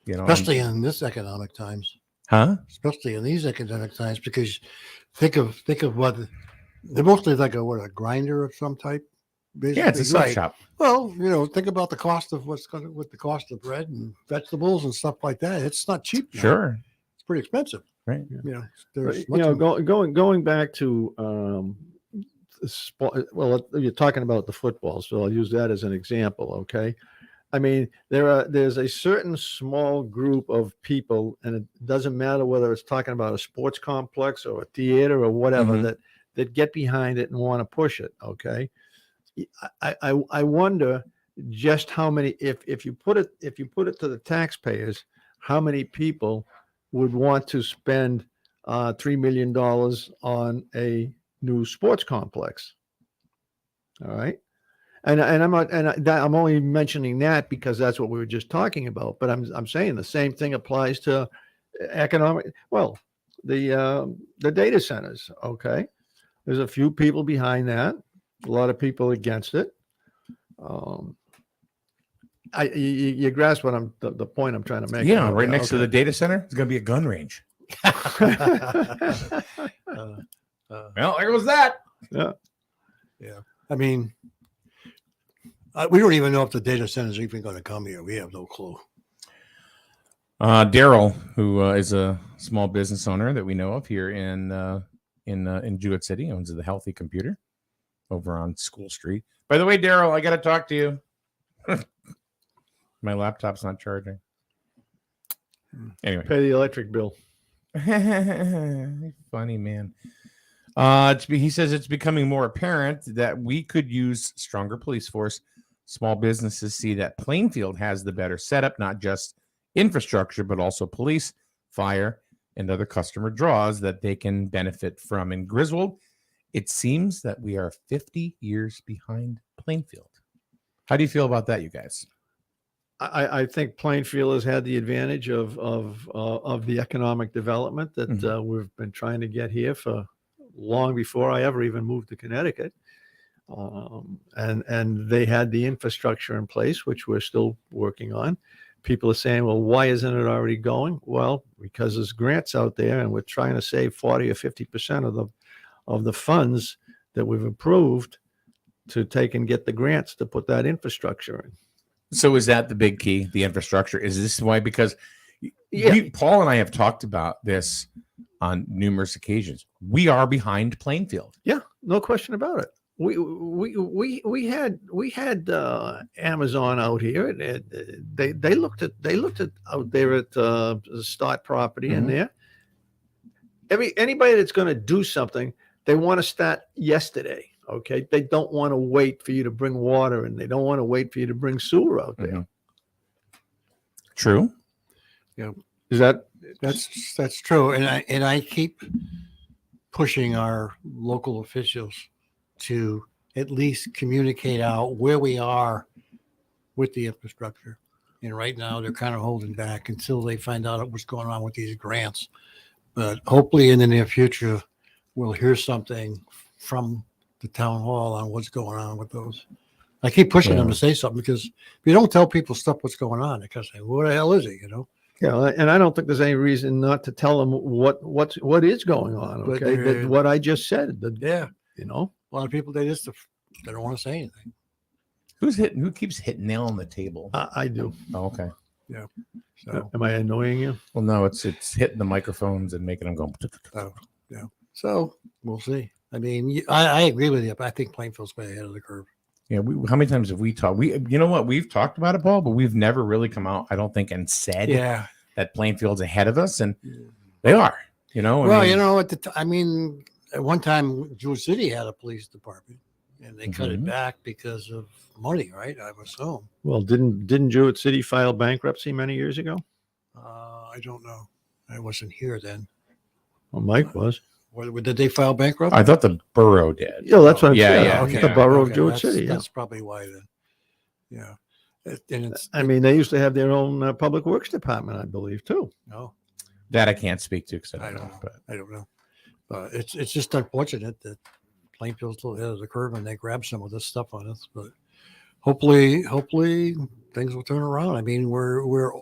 Especially in this economic times. Huh? Especially in these economic times, because think of what they're mostly like a grinder of some type. Yeah, it's a sub shop. Well, think about the cost of with the cost of bread and vegetables and stuff like that. It's not cheap now. Sure. It's pretty expensive. Right. There's going back to well, you're talking about the football, so I'll use that as an example. Okay. I mean, there's a certain small group of people, and it doesn't matter whether it's talking about a sports complex or a theater or whatever, that get behind it and want to push it. Okay. I wonder just how many, if you put it to the taxpayers, how many people would want to spend $3 million on a new sports complex. All right. And I'm only mentioning that because that's what we were just talking about. But I'm saying the same thing applies to economic. Well, the data centers. Okay, there's a few people behind that. A lot of people against it. You grasp what the point I'm trying to make. Yeah, right next to the data center, it's going to be a gun range. Well, there was that. Yeah. I mean, we don't even know if the data center is even going to come here. We have no clue. Daryl, who is a small business owner that we know of here in Jewett City, owns the Healthy Computer over on School Street. By the way, Daryl, I got to talk to you. My laptop's not charging. Anyway, pay the electric bill. Funny man. He says it's becoming more apparent that we could use stronger police force. Small businesses see that Plainfield has the better setup, not just infrastructure, but also police, fire, and other customer draws that they can benefit from. In Griswold, it seems that we are 50 years behind Plainfield. How do you feel about that, you guys? I think Plainfield has had the advantage of the economic development that we've been trying to get here for long before I ever even moved to Connecticut. And they had the infrastructure in place, which we're still working on. People are saying, well, why isn't it already going? Well, because there's grants out there and we're trying to save 40 or 50% of the funds that we've approved to take and get the grants to put that infrastructure in. So is that the big key, the infrastructure? Is this why? Because Paul and I have talked about this on numerous occasions. We are behind Plainfield. Yeah, no question about it. We had Amazon out here. They looked at out there at Stott property in there. Anybody that's going to do something, they want to start yesterday. Okay, they don't want to wait for you to bring water, and they don't want to wait for you to bring sewer out there. True. Yeah, that's true, and I keep pushing our local officials to at least communicate out where we are with the infrastructure. And right now, they're kind of holding back until they find out what's going on with these grants. But hopefully, in the near future, we'll hear something from the town hall on what's going on with those. I keep pushing them to say something because if you don't tell people stuff what's going on, they're going to say, "What the hell is it?" Yeah, and I don't think there's any reason not to tell them what is going on. Okay, what I just said. A lot of people they don't want to say anything. Who keeps hitting nail on the table? I do. Oh, okay. Yeah. So am I annoying you? Well, no, it's hitting the microphones and making them go. Oh, yeah. So we'll see. I mean, I agree with you, but I think Plainfield's way ahead of the curve. Yeah, how many times have we talked? You know what, we've talked about it, Paul, but we've never really come out, I don't think, and said that Plainfield's ahead of us, and they are. You know, well, you know, at one time, Jewel City had a police department, and they cut it back because of money, right? I would assume. Well, didn't Jewett City file bankruptcy many years ago? I don't know. I wasn't here then. Well, Mike was. Did they file bankruptcy? I thought the borough did. Yeah, that's what I'm saying. Yeah. Okay. The borough of Jewett City. That's probably why then. Yeah. And I mean, they used to have their own public works department, I believe, too. No. That I can't speak to because I don't know. It's just unfortunate that Plainfield's still ahead of the curve and they grab some of this stuff on us. But hopefully things will turn around. I mean, we're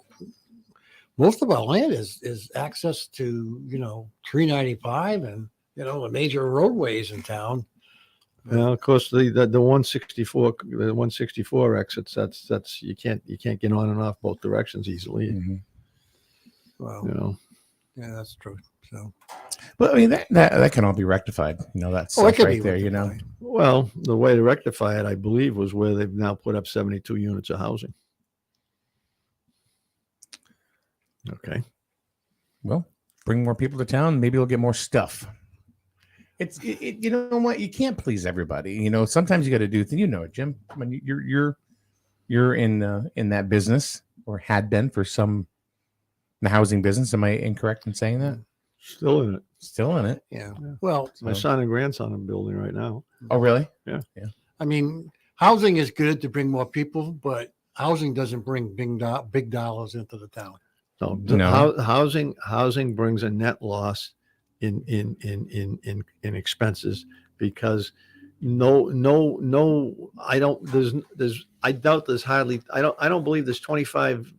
most of our land is access to 395 and the major roadways in town. Well, of course, the 164 exits. That's you can't get on and off both directions easily. Well, yeah, that's true. So, but I mean that can all be rectified. That's right there. Rectified. Well, the way to rectify it, I believe, was where they've now put up 72 units of housing. Okay. Well, bring more people to town. Maybe we'll get more stuff. You know what? You can't please everybody. Sometimes you got to do things. You know it, Jim. I mean, you're in that business or had been for some in the housing business. Am I incorrect in saying that? Still in it. Still in it. Yeah. Well, my son and grandson are building right now. Oh, really? Yeah. Yeah. I mean, housing is good to bring more people, but housing doesn't bring big dollars into the town. No. Housing brings a net loss in expenses because I doubt there's hardly I don't believe there's 25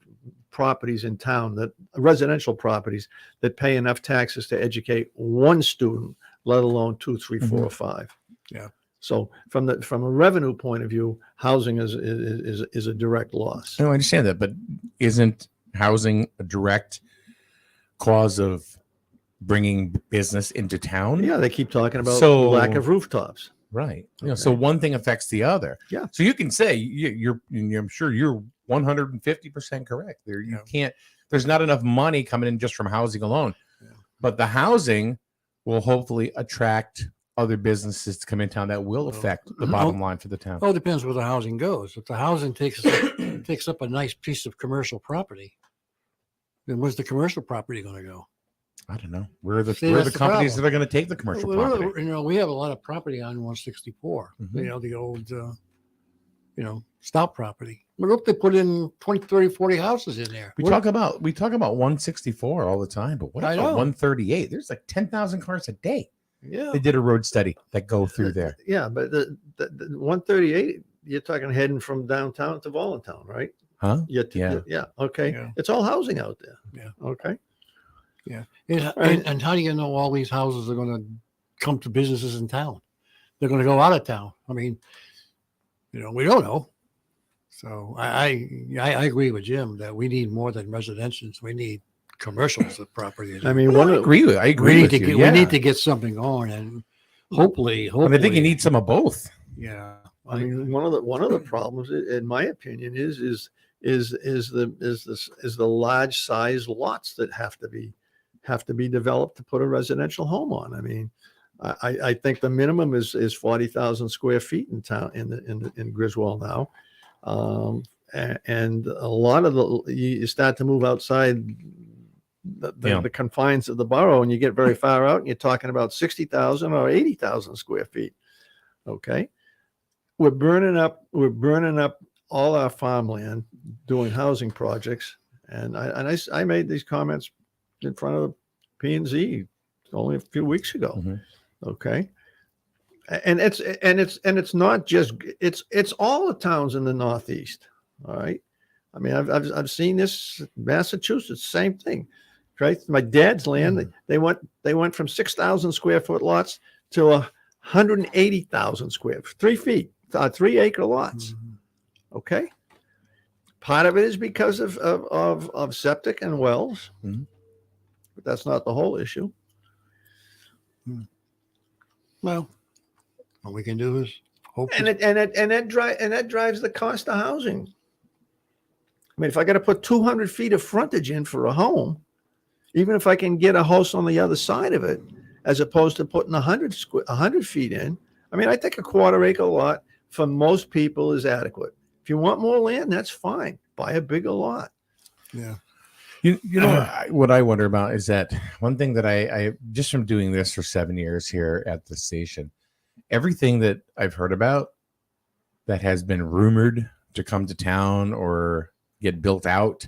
properties in town, that residential properties, that pay enough taxes to educate one student, let alone 2, 3, 4, or 5. Yeah. So from a revenue point of view, housing is a direct loss. I understand that, but isn't housing a direct cause of bringing business into town? Yeah, they keep talking about the lack of rooftops. Right. So one thing affects the other. Yeah. So you can say I'm sure you're 150% correct. There's not enough money coming in just from housing alone. Yeah. But the housing will hopefully attract other businesses to come in town that will affect the bottom line for the town. Well, it depends where the housing goes. If the housing takes up a nice piece of commercial property, then where's the commercial property going to go? I don't know. Where are the companies that are going to take the commercial property? We have a lot of property on 164. The old, stop property. What if they put in 20, 30, 40 houses in there? We talk about 164 all the time, but what about 138? There's like 10,000 cars a day. Yeah. They did a road study that go through there. Yeah, but the 138, you're talking heading from downtown to Voluntown, right? Huh? Yeah. Okay. Yeah. It's all housing out there. Yeah. Okay. Yeah. And how do you know all these houses are going to come to businesses in town? They're going to go out of town. I mean, we don't know. So I agree with Jim that we need more than residentials. We need commercials of property. I mean, I agree with you. We need to get something going, and hopefully. I think you need some of both. Yeah. I mean, one of the problems, in my opinion, is the large size lots that have to be developed to put a residential home on. I mean, I think the minimum is 40,000 square feet in town in Griswold now, and a lot of you start to move outside the confines of the borough, and you get very far out, and you're talking about 60,000 or 80,000 square feet. Okay, we're burning up all our farmland doing housing projects, and I made these comments in front of P&Z only a few weeks ago. Mm-hmm. Okay. And it's not just it's all the towns in the Northeast. All right. I mean, I've seen this, Massachusetts, same thing. Right. My dad's land, they went from 6,000 square foot lots to 180,000 square, 3 feet, 3 acre lots. Mm-hmm. Okay. Part of it is because of septic and wells, but that's not the whole issue. Well, what we can do is Hopefully. That drives the cost of housing. I mean, if I got to put 200 feet of frontage in for a home, even if I can get a house on the other side of it, as opposed to putting 100 feet in, I mean, I think a quarter acre lot for most people is adequate. If you want more land, that's fine. Buy a bigger lot. Yeah. You know what I wonder about is that one thing that I just from doing this for 7 years here at the station, everything that I've heard about that has been rumored to come to town or get built out,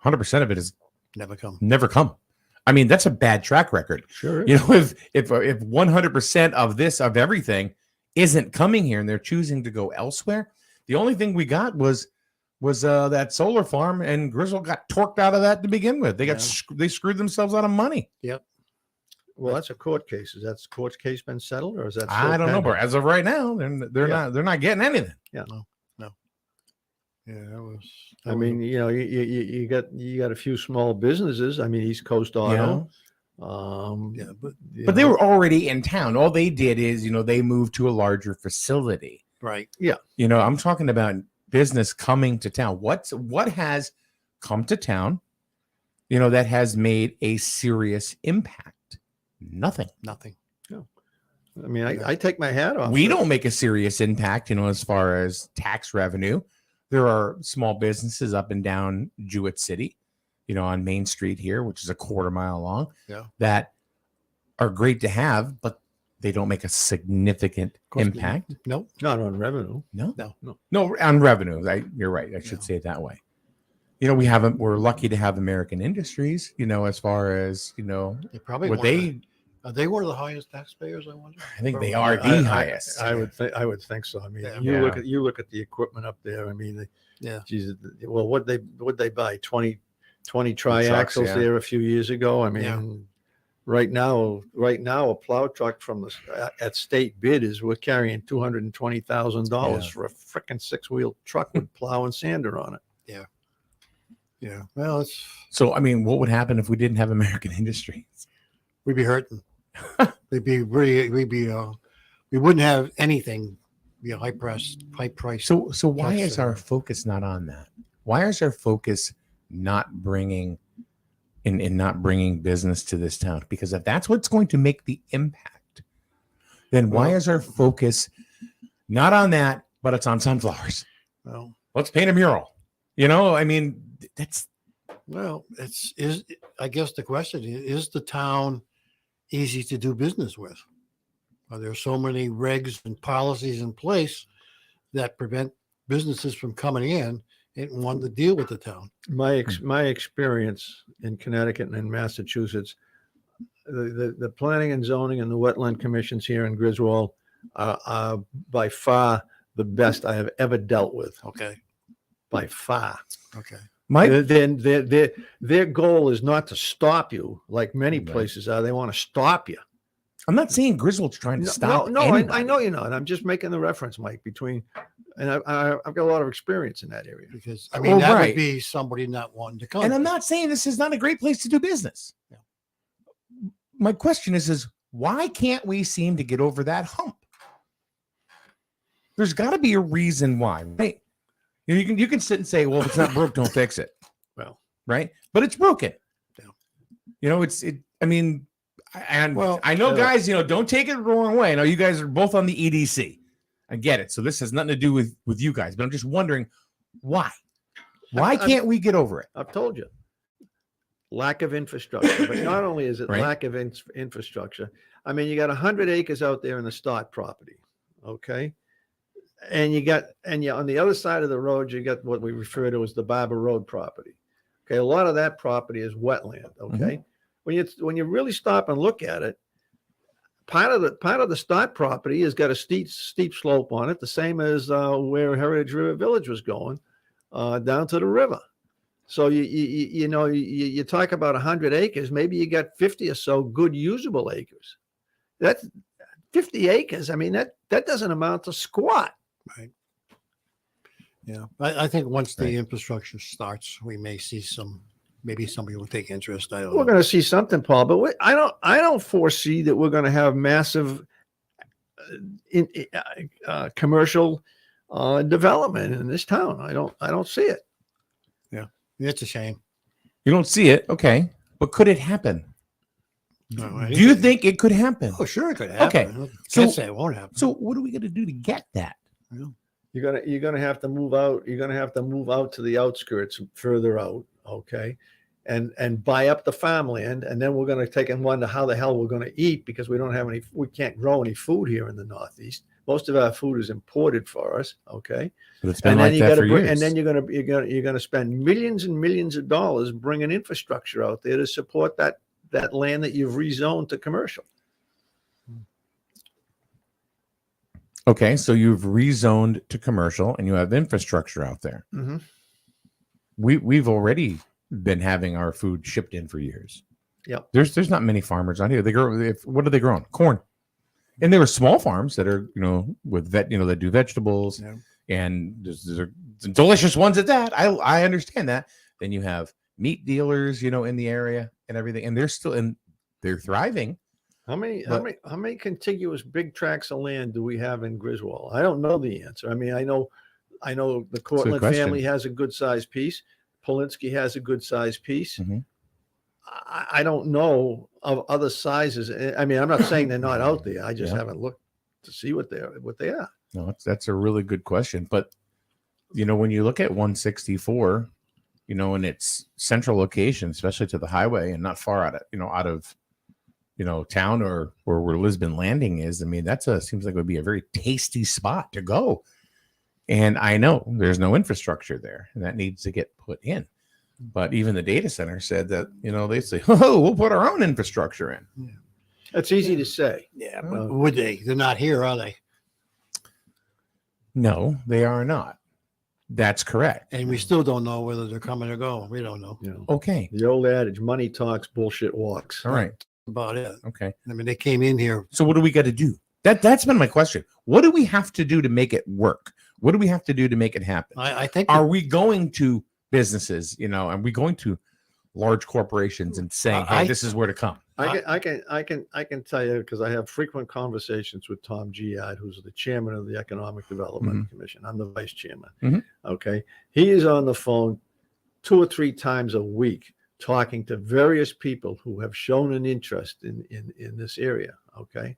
100% of it is never come. I mean, that's a bad track record. Sure is. You know, if 100% of everything isn't coming here and they're choosing to go elsewhere, the only thing we got was that solar farm, and Griswold got torqued out of that to begin with. They screwed themselves out of money. Yep. Well, that's a court case. Is that court case been settled, or is that? I don't know, but as of right now, they're not getting anything. Yeah. No. Yeah, that was. I mean, you know, you got a few small businesses. I mean, East Coast Auto. But they were already in town. All they did is, they moved to a larger facility. Right. Yeah. I'm talking about business coming to town. What has come to town, that has made a serious impact? Nothing. No. I mean, I take my hat off. We don't make a serious impact, as far as tax revenue. There are small businesses up and down Jewett City, on Main Street here, which is a quarter mile long, that are great to have, but they don't make a significant impact. No, not on revenue. No, on revenue. You're right. I should say it that way. We're lucky to have American Industries, as far as, they probably are they one of the highest taxpayers? I wonder. I think they are the highest. I would think so. I mean, you look at the equipment up there. I mean, geez, well, what they buy 20 triaxles there a few years ago. I mean, right now, a plow truck at state bid we're carrying $220,000 for a freaking 6-wheel truck with plow and sander on it. Yeah. Well, so. I mean, what would happen if we didn't have American Industries? We'd be hurting. We wouldn't have anything. Be a high price. So why is our focus not on that? Why is our focus not bringing business to this town? Because if that's what's going to make the impact, then why is our focus not on that, but it's on sunflowers? Well, let's paint a mural. I mean, that's. Well, I guess the question is the town easy to do business with? Are there so many regs and policies in place that prevent businesses from coming in and wanting to deal with the town? My experience in Connecticut and in Massachusetts, the planning and zoning and the wetland commissions here in Griswold are by far the best I have ever dealt with. Okay. By far. Okay. Then their goal is not to stop you like many places are. They want to stop you. I'm not saying Griswold's trying to stop. No, I know you're not. I'm just making the reference, Mike, and I've got a lot of experience in that area. Because that would be somebody not wanting to come. And I'm not saying this is not a great place to do business. Yeah. My question is why can't we seem to get over that hump? There's got to be a reason why, right? You can sit and say, well, if it's not broke, don't fix it. Well, right. But it's broken. Yeah. I know guys, don't take it the wrong way. I know you guys are both on the EDC. I get it. So this has nothing to do with you guys, but I'm just wondering why can't we get over it? I've told you. Lack of infrastructure, but not only is it lack of infrastructure. I mean, you got 100 acres out there in the start property. Okay. And on the other side of the road, you got what we refer to as the Barber Road property. Okay, a lot of that property is wetland. Okay, when you really stop and look at it, part of the start property has got a steep slope on it, the same as where Heritage River Village was going, down to the river. So you talk about 100 acres, maybe you got 50 or so good usable acres. That's 50 acres. I mean that doesn't amount to squat. Right. Yeah. I think once the infrastructure starts, we may see maybe somebody will take interest. I don't know. We're going to see something, Paul, but I don't foresee that we're going to have massive commercial development in this town. I don't see it. Yeah, it's a shame. You don't see it, okay? But could it happen? No, Do you think it could happen? Oh, sure, it could happen. Okay, Can't say it won't happen. So what are we going to do to get that? You're gonna have to move out. You're gonna have to move out to the outskirts, further out, okay, and buy up the farmland, and then we're gonna take and wonder how the hell we're gonna eat because we can't grow any food here in the Northeast. Most of our food is imported for us, okay. But it's been like that for years. And then you're gonna spend millions and millions of dollars bringing infrastructure out there to support that land that you've rezoned to commercial. Okay, so you've rezoned to commercial and you have infrastructure out there. Mm-hmm. We've already been having our food shipped in for years. Yep. There's not many farmers on here. They grow. What are they growing? Corn. And there are small farms that are with that do vegetables, and there's delicious ones at that. I understand that. Then you have meat dealers, in the area and everything, and they're thriving. How many contiguous big tracts of land do we have in Griswold? I don't know the answer. I mean, I know the Cortland family has a good sized piece. Polinsky has a good sized piece. Mm-hmm. I don't know of other sizes. I mean, I'm not saying they're not out there. I just haven't looked to see what they are. No, that's a really good question. But when you look at 164, in its central location, especially to the highway and not far out of town or where Lisbon Landing is, I mean, seems like it would be a very tasty spot to go. And I know there's no infrastructure there, and that needs to get put in. But even the data center said that, they say, oh, we'll put our own infrastructure in. Yeah. That's easy to say. Yeah, but would they? They're not here, are they? No, they are not. That's correct. And we still don't know whether they're coming or going. We don't know. Okay. The old adage, money talks, bullshit walks. All right. About it. Okay. I mean, they came in here. So what do we got to do? That's been my question. What do we have to do to make it work? What do we have to do to make it happen? I think. Are we going to businesses, are we going to large corporations and saying, hey, this is where to come? I can tell you, because I have frequent conversations with Tom Giad, who's the chairman of the Economic Development Commission. I'm the vice chairman. Mm-hmm. Okay. He is on the phone 2 or 3 times a week talking to various people who have shown an interest in this area. Okay.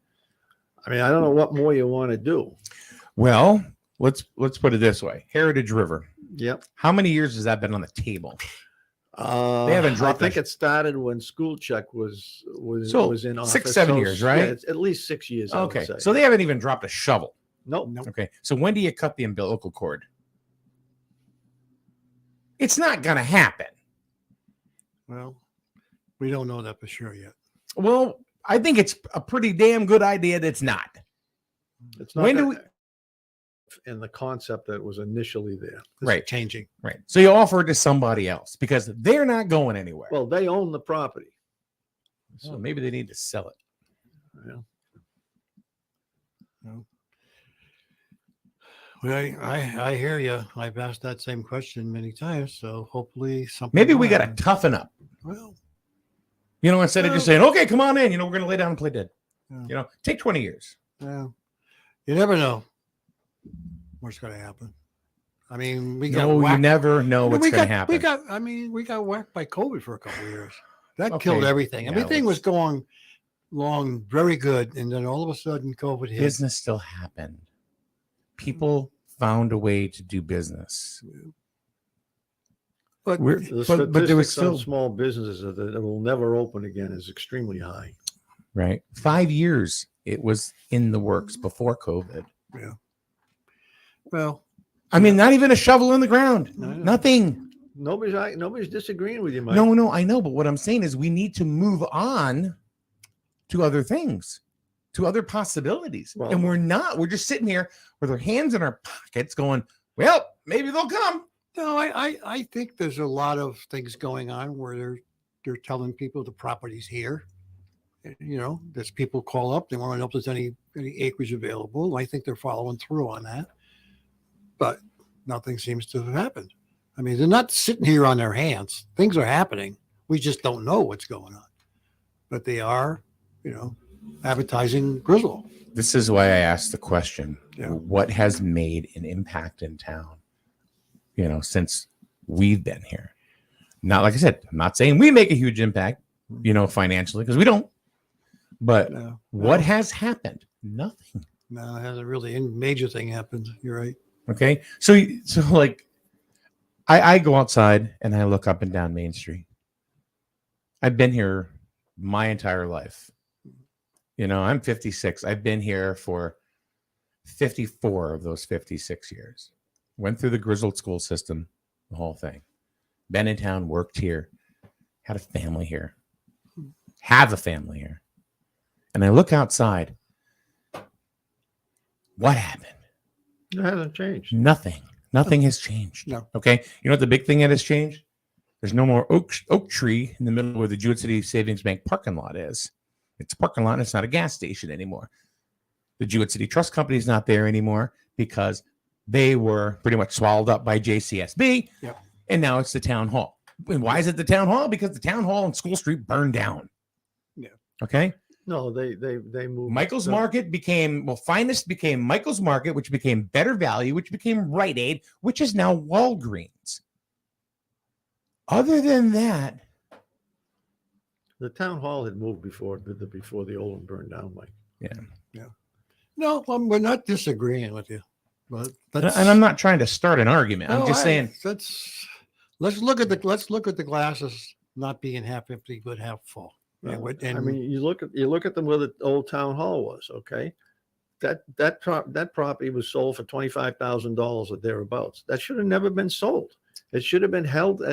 I mean, I don't know what more you want to do. Well, let's put it this way. Heritage River. Yep. How many years has that been on the table? They haven't dropped. I think it started when School Check was in office. 6-7 years, right? Yeah, it's at least 6 years. Okay. I would say. So they haven't even dropped a shovel. Nope. Okay. So when do you cut the umbilical cord? It's not going to happen. Well, we don't know that for sure yet. Well, I think it's a pretty damn good idea that's not. It's not. When do we? In the concept that was initially there. Right. Changing. Right. So you offer it to somebody else because they're not going anywhere. Well, they own the property. So maybe they need to sell it. Yeah. No. Well, I hear you. I've asked that same question many times. So hopefully something. Maybe we got to toughen up. Well, instead of just saying, okay, come on in, we're going to lay down and play dead. Yeah. Take 20 years. Yeah. You never know what's going to happen. I mean, we got you never know what's going to happen. We got whacked by COVID for a couple of years. That killed everything. Yeah, everything was going along very good, and then all of a sudden, COVID hit. Business still happened. People found a way to do business. But there was still small businesses that will never open again is extremely high. Right. 5 years it was in the works before COVID. Yeah. Well, I mean, not even a shovel in the ground. Nothing. Nobody's disagreeing with you, Mike. No, I know. But what I'm saying is we need to move on to other things, to other possibilities. Well, and we're not. We're just sitting here with our hands in our pockets going, well, maybe they'll come. No, I think there's a lot of things going on where they're telling people the property's here. There's people call up. They want to know if there's any acreage available. I think they're following through on that. But nothing seems to have happened. I mean, they're not sitting here on their hands. Things are happening. We just don't know what's going on. But they are, advertising Griswold. This is why I asked the question: what has made an impact in town? Since we've been here. Not like I said, I'm not saying we make a huge impact, financially, because we don't. But what has happened? Nothing. No, it hasn't really any major thing happened. You're right. Okay. So like, I go outside and I look up and down Main Street. I've been here my entire life. I'm 56. I've been here for 54 of those 56 years. Went through the Griswold school system, the whole thing. Been in town, worked here, had a family here, have a family here. And I look outside. What happened? It hasn't changed. Nothing. Nothing has changed. No. Okay. You know what the big thing that has changed? There's no more oak tree in the middle where the Jewett City Savings Bank parking lot is. It's a parking lot and it's not a gas station anymore. The Jewett City Trust Company is not there anymore because they were pretty much swallowed up by JCSB. Yep. And now it's the town hall. And why is it the town hall? Because the town hall and School Street burned down. Yeah. Okay. No, they moved. Michael's Market became, Finest became Michael's Market, which became Better Value, which became Rite Aid, which is now Walgreens. Other than that, the town hall had moved before the old one burned down, Mike. Yeah. No, we're not disagreeing with you, but and I'm not trying to start an argument. I'm just saying let's look at the glasses not being half empty but half full. I mean, you look at them where the old town hall was. Okay, that property was sold for $25,000 or thereabouts. That should have never been sold. It should have been held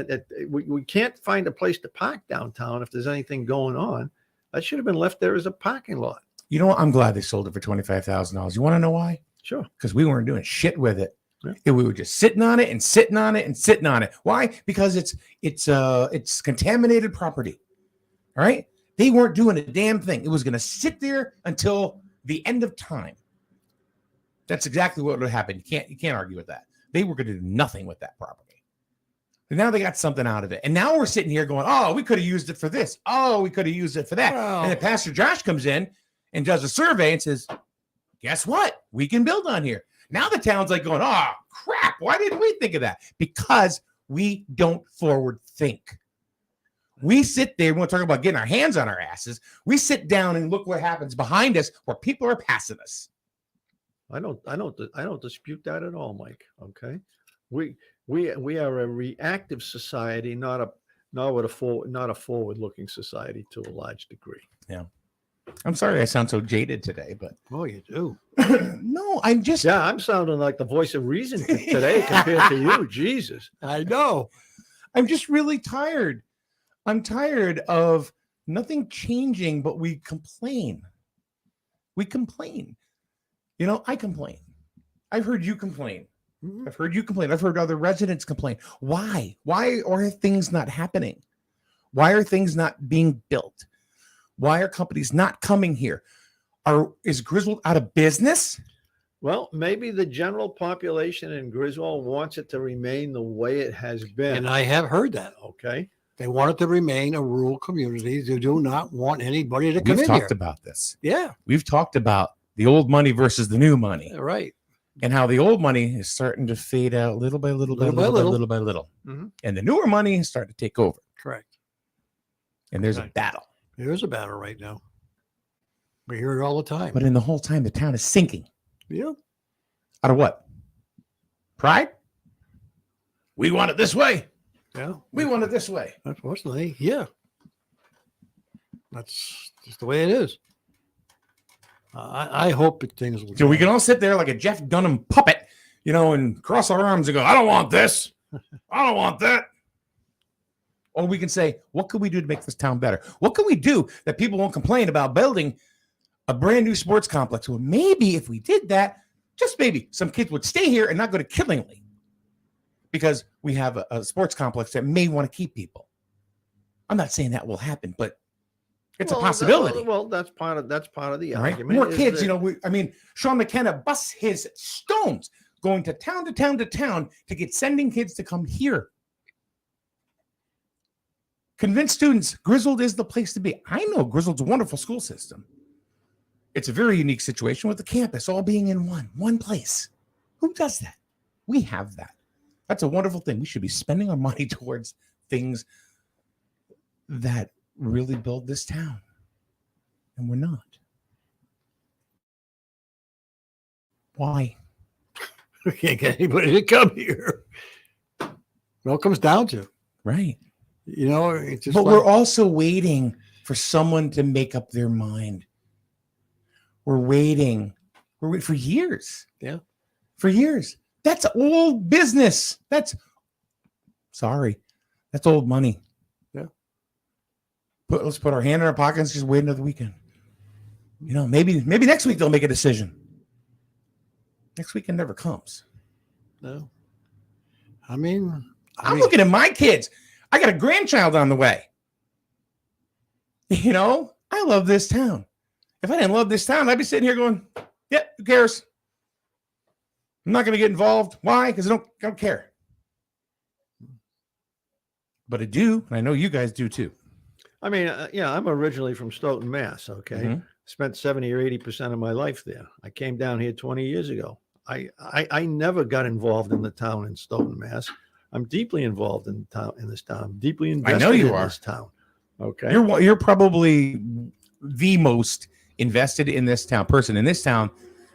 we can't find a place to park downtown if there's anything going on. That should have been left there as a parking lot. You know what? I'm glad they sold it for $25,000. You want to know why? Sure. Because we weren't doing shit with it. Yeah. We were just sitting on it and sitting on it and sitting on it. Why? Because it's contaminated property. All right. They weren't doing a damn thing. It was going to sit there until the end of time. That's exactly what would happen. You can't argue with that. They were going to do nothing with that property. And now they got something out of it. And now we're sitting here going, oh, we could have used it for this. Oh, we could have used it for that. Well, and then Pastor Josh comes in and does a survey and says, guess what? We can build on here. Now the town's like going, oh, crap. Why didn't we think of that? Because we don't forward think. We sit there, we want to talk about getting our hands on our asses. We sit down and look what happens behind us where people are passing us. I don't dispute that at all, Mike. Okay. We are a reactive society, not a forward-looking society to a large degree. Yeah. I'm sorry I sound so jaded today, but you do. No, I'm sounding like the voice of reason today compared to you. Jesus. I know. I'm just really tired. I'm tired of nothing changing, but we complain. I complain. I've heard you complain. I've heard you complain. I've heard other residents complain. Why? Why are things not happening? Why are things not being built? Why are companies not coming here? Is Griswold out of business? Well, maybe the general population in Griswold wants it to remain the way it has been. And I have heard that. Okay. They want it to remain a rural community. They do not want anybody to come in We've here. talked about this. Yeah. We've talked about the old money versus the new money. Right. And how the old money is starting to fade out little by little by little. Mhm. And the newer money is starting to take over. Correct. And there's a battle. There is a battle right now. We hear it all the time. But in the whole time, the town is sinking. Yeah. Out of what? Pride? We want it this way. Yeah. We want it this way. Unfortunately, yeah. That's just the way it is. I hope that things will. So we can all sit there like a Jeff Dunham puppet, and cross our arms and go, I don't want this. I don't want that. Or we can say, what can we do to make this town better? What can we do that people won't complain about building a brand new sports complex? Well, maybe if we did that, just maybe some kids would stay here and not go to Killingly because we have a sports complex that may want to keep people. I'm not saying that will happen, but it's a possibility. That's part of the Right? argument. More kids, Sean McKenna busts his stones going to town to get sending kids to come here. Convince students Griswold is the place to be. I know Griswold's a wonderful school system. It's a very unique situation with the campus all being in one place. Who does that? We have that. That's a wonderful thing. We should be spending our money towards things that really build this town. And we're not. Why? We can't get anybody to come here. Well, it comes down to. Right. You know, it's just but like, we're also waiting for someone to make up their mind. We're waiting. We're waiting for years. Yeah. For years. That's old business. That's old money. Yeah. Let's put our hand in our pockets, just wait another weekend. You know, maybe next week they'll make a decision. Next weekend never comes. No. I mean, I'm looking at my kids. I got a grandchild on the way. You know, I love this town. If I didn't love this town, I'd be sitting here going, yeah, who cares? I'm not going to get involved. Why? Because I don't care. But I do, and I know you guys do too. I mean, I'm originally from Stoughton, Mass. Okay. Mhm. Spent 70 or 80% of my life there. I came down here 20 years ago. I never got involved in the town in Stoughton, Mass. I'm deeply involved in this town, deeply invested know you in are. this town. Okay. You're probably the most invested in this town person in this town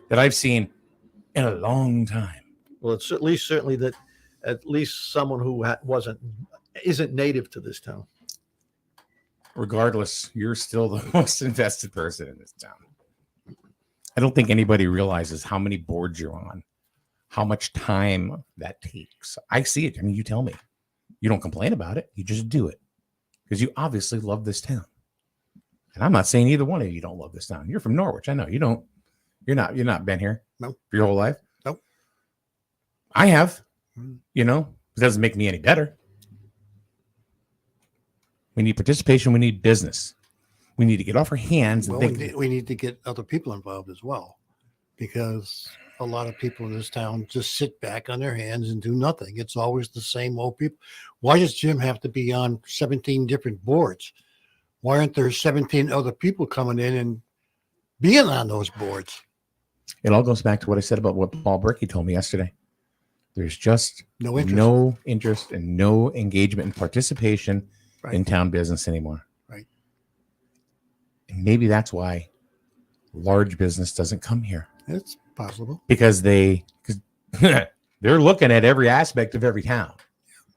that I've seen in a long time. Well, it's at least certainly that at least someone who isn't native to this town. Regardless, you're still the most invested person in this town. I don't think anybody realizes how many boards you're on, how much time that takes. I see it. I mean, you tell me. You don't complain about it. You just do it because you obviously love this town. And I'm not saying either one of you don't love this town. You're from Norwich. I know you don't. You're not been here No. for your whole life. Nope. I have. You know, it doesn't make me any better. We need participation. We need business. We need to get off our hands and well, think. we need to get other people involved as well, because a lot of people in this town just sit back on their hands and do nothing. It's always the same old people. Why does Jim have to be on 17 different boards? Why aren't there 17 other people coming in and being on those boards? It all goes back to what I said about what Paul Berkey told me yesterday. There's just No interest. no interest and no engagement and participation in town business anymore. Right. And maybe that's why large business doesn't come here. It's possible. Because they're looking at every aspect of every town.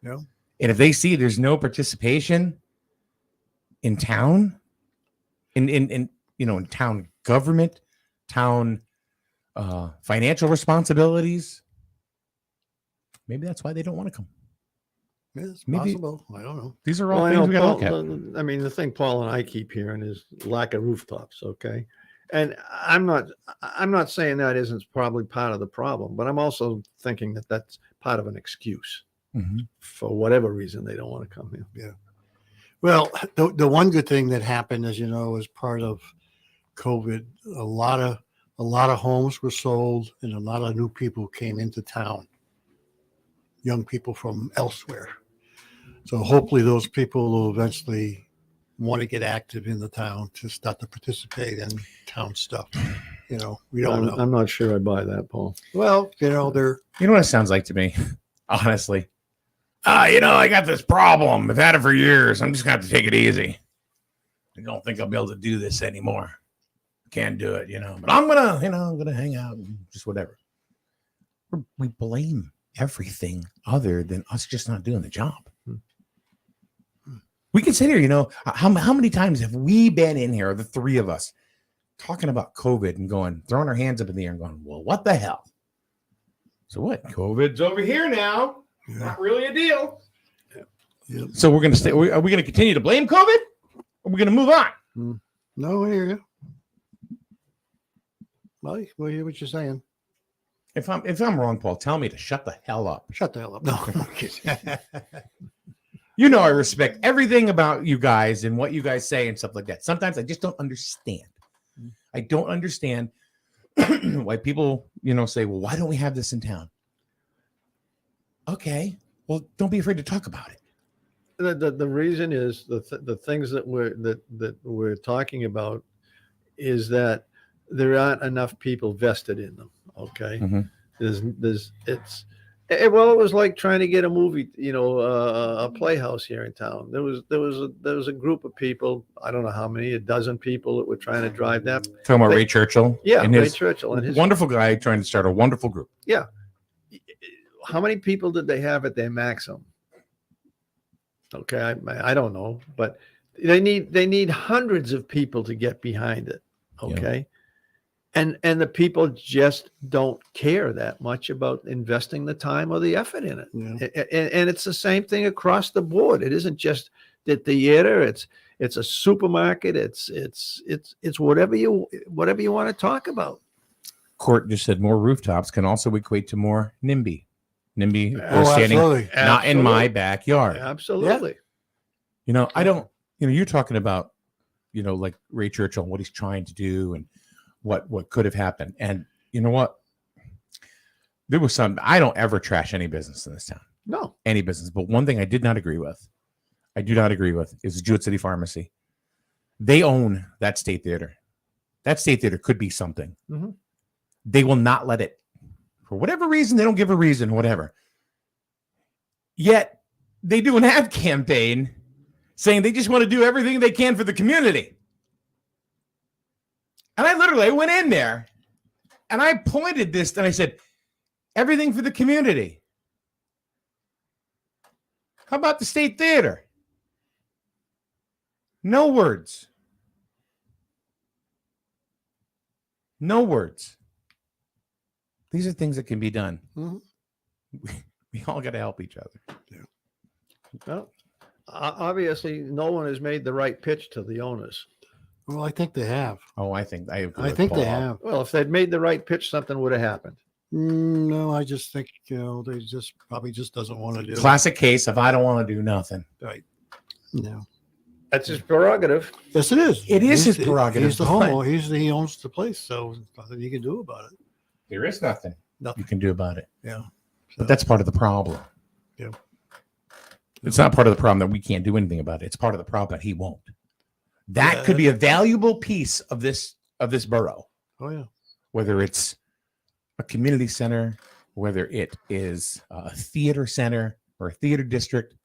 Yeah. And if they see there's no participation in town, in town government, town financial responsibilities, maybe that's why they don't want to come. Yeah, it's Maybe- possible. I don't know. These are all Well, I things know we got to look at. I mean, the thing Paul and I keep hearing is lack of rooftops. Okay. And I'm not saying that isn't probably part of the problem, but I'm also thinking that that's part of an excuse Mhm. for whatever reason they don't want to come here. Yeah. Well, the one good thing that happened, as you know, as part of COVID, a lot of homes were sold and a lot of new people came into town. Young people from elsewhere. So hopefully those people will eventually want to get active in the town to start to participate in town stuff. You know, we don't know. I'm not sure I buy that, Paul. Well, you know, they're You know what it sounds like to me, honestly? I got this problem. I've had it for years. I'm just going to have to take it easy. I don't think I'll be able to do this anymore. Can't do it, But I'm going to hang out and just whatever. We blame everything other than us just not doing the job. We can sit here, how many times have we been in here, the three of us, talking about COVID and throwing our hands up in the air and going, well, what the hell? So what? COVID's over here now. Not really a deal. Yeah. So we're going to stay. Are we going to continue to blame COVID? Or are we going to move on? No, I hear you. Well, we hear what you're saying. If I'm wrong, Paul, tell me to shut the hell up. Shut the hell up. No, I'm kidding. I respect everything about you guys and what you guys say and stuff like that. Sometimes I just don't understand. I don't understand why people, say, well, why don't we have this in town? Okay. Well, don't be afraid to talk about it. The reason is the things that we're talking about is that there aren't enough people vested in them. Okay. Mhm. It was like trying to get a movie, a playhouse here in town. There was a group of people, I don't know how many, a dozen people that were trying to drive that. Talking about Ray Churchill. Yeah, and Ray his Churchill and his wonderful guy trying to start a wonderful group. Yeah. How many people did they have at their maximum? Okay, I don't know, but they need hundreds of people to get behind it. Okay. And the people just don't care that much about investing the time or the effort in it. And it's the same thing across the board. It isn't just the theater. It's a supermarket. It's whatever you want to talk about. Court just said more rooftops can also equate to more NIMBY. NIMBY Oh, standing absolutely. not in my Absolutely. backyard. Absolutely. I don't, you're talking about, like Ray Churchill and what he's trying to do and what could have happened. And you know what? There was I don't ever trash any business in this town. No. Any business. But one thing I do not agree with is Jewett City Pharmacy. They own that State Theater. That State Theater could be something. Mhm. They will not let it. For whatever reason, they don't give a reason, whatever. Yet they do an ad campaign saying they just want to do everything they can for the community. And I went in there and I pointed this and I said, everything for the community. How about the State Theater? No words. No words. These are things that can be done. Mm-hmm. We all got to help each other. Well, obviously, no one has made the right pitch to the owners. Well, I think they have. Oh, I think I think they have. Well, if they'd made the right pitch, something would have happened. No, I just think they probably doesn't want to do Classic case of I don't want to do nothing. Right. No. That's his prerogative. Yes, it is. It is his prerogative. He's the homeowner. He owns the place, so there's nothing you can do about it. There is nothing you can do about it. Yeah. But that's part of the problem. Yeah. It's not part of the problem that we can't do anything about it. It's part of the problem that he won't. That could be a valuable piece of this borough. Oh yeah. Whether it's a community center, whether it is a theater center or a theater district.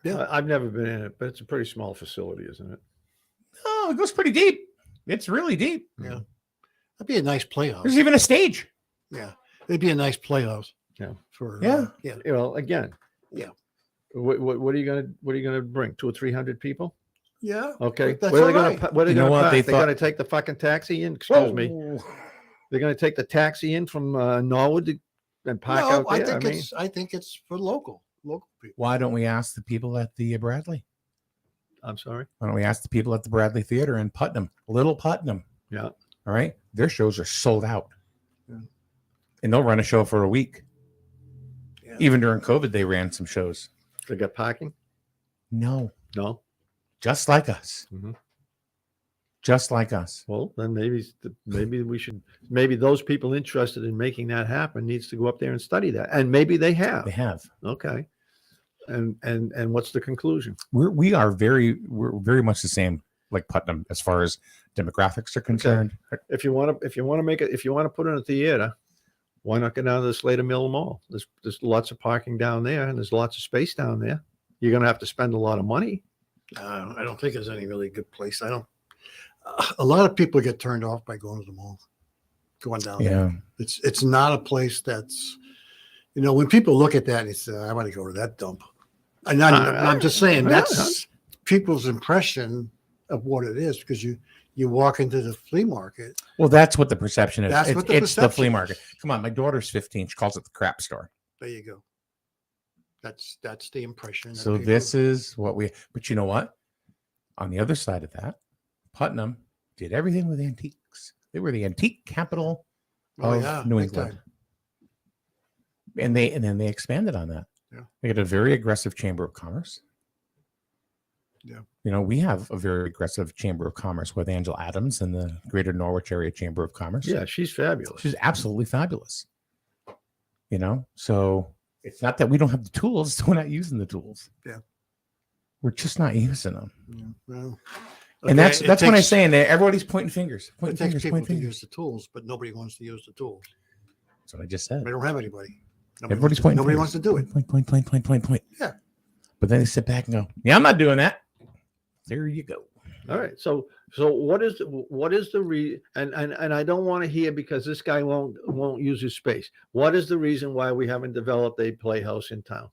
Yeah, I've never been in it, but it's a pretty small facility, isn't it? Oh, it goes pretty deep. It's really deep. Yeah. That'd be a nice playhouse. There's even a stage. Yeah. It'd be a nice playhouse. Yeah. Yeah. Well, again. Yeah. What are you gonna bring? 200 or 300 people? Yeah. Okay. That's Where are they all right. gonna park? They They're gonna take the fucking taxi in. Excuse me. They're gonna take the taxi in from Norwood and park out there. I think it's for local people. Why don't we ask the people at the Bradley? I'm sorry. Why don't we ask the people at the Bradley Theater in Putnam, Little Putnam? Yeah. All right. Their shows are sold out. Yeah. And they'll run a show for a week. Yeah. Even during COVID, they ran some shows. They got parking? No. Just like us. Mm-hmm. Just like us. Well, then maybe those people interested in making that happen needs to go up there and study that. And maybe they have. They have. Okay. And what's the conclusion? We're very much the same like Putnam as far as demographics are concerned. Okay. If you want to put in a theater, why not go down to the Slater Mill Mall? There's lots of parking down there, and there's lots of space down there. You're going to have to spend a lot of money. I don't think there's any really good place. A lot of people get turned off by going to the mall, going down there. It's not a place that's, when people look at that and say, I want to go to that dump. I'm just saying that's people's impression of what it is, because you walk into the flea market. Well, that's what the perception is. It's the flea market. Come on, my daughter's 15. She calls it the crap store. There you go. That's the impression. So this is what but you know what? On the other side of that, Putnam did everything with antiques. They were the antique capital of New England. And then they expanded on that. Yeah. They got a very aggressive chamber of commerce. Yeah. We have a very aggressive chamber of commerce with Angela Adams and the Greater Norwich Area Chamber of Commerce. Yeah, she's fabulous. She's absolutely fabulous. So it's not that we don't have the tools, we're not using the tools. Yeah. We're just not using them. Yeah. Well, And that's when I'm saying that everybody's pointing fingers. It takes people to use the tools, but nobody wants to use the tools. That's what I just said. They don't have anybody. Everybody's pointing. Nobody wants to do it. Point. Yeah. But then they sit back and go, "Yeah, I'm not doing that." There you go. All right. So what is the reason? And I don't want to hear because this guy won't use his space. What is the reason why we haven't developed a playhouse in town?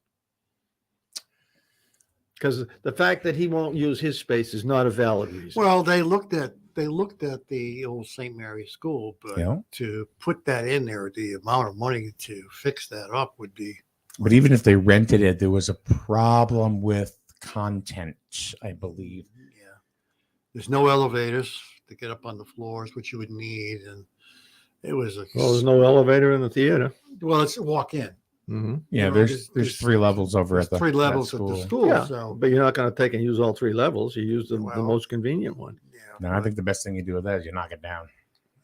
Because the fact that he won't use his space is not a valid reason. Well, they looked at the old St. Mary's School, but to put that in there, the amount of money to fix that up would be. But even if they rented it, there was a problem with content, I believe. Yeah. There's no elevators to get up on the floors, which you would need, and it was there's no elevator in the theater. Well, it's a walk in. Mm-hmm. Yeah, there's 3 levels over at the 3 levels at the school. Yeah, so. but you're not going to take and use all 3 levels. You use the most convenient one. No, I think the best thing you do with that is you knock it down.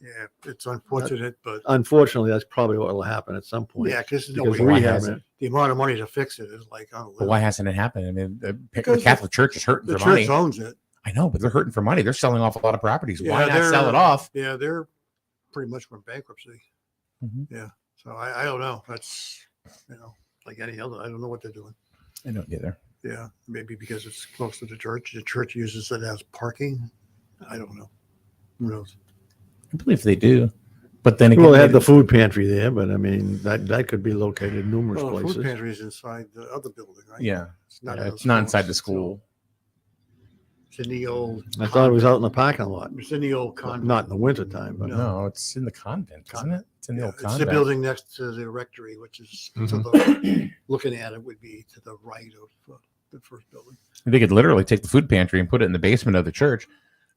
Yeah, it's unfortunate, but unfortunately, that's probably what will happen at some point. Yeah, because the amount of money to fix it is like unbelievable. But why hasn't it happened? I mean, the Catholic Church is hurting for money. The church owns it. I know, but they're hurting for money. They're selling off a lot of properties. Yeah, why not sell it off? Yeah, they're pretty much from bankruptcy. Mm-hmm. Yeah, so I don't know. That's like any other. I don't know what they're doing. I don't either. Yeah, maybe because it's close to the church. The church uses it as parking. I don't know. Who knows? I believe they do. But then again, they have the food pantry there, but I mean that could be located in numerous places. The food pantry is inside the other building, right? Yeah, it's not inside the school. It's in the old. I thought it was out in the parking lot. It's in the old convent. Not in the wintertime, but no, it's in the convent, isn't it? It's in the old convent. It's the building next to the rectory, which is to the looking at it would be to the right of the first building. They could literally take the food pantry and put it in the basement of the church,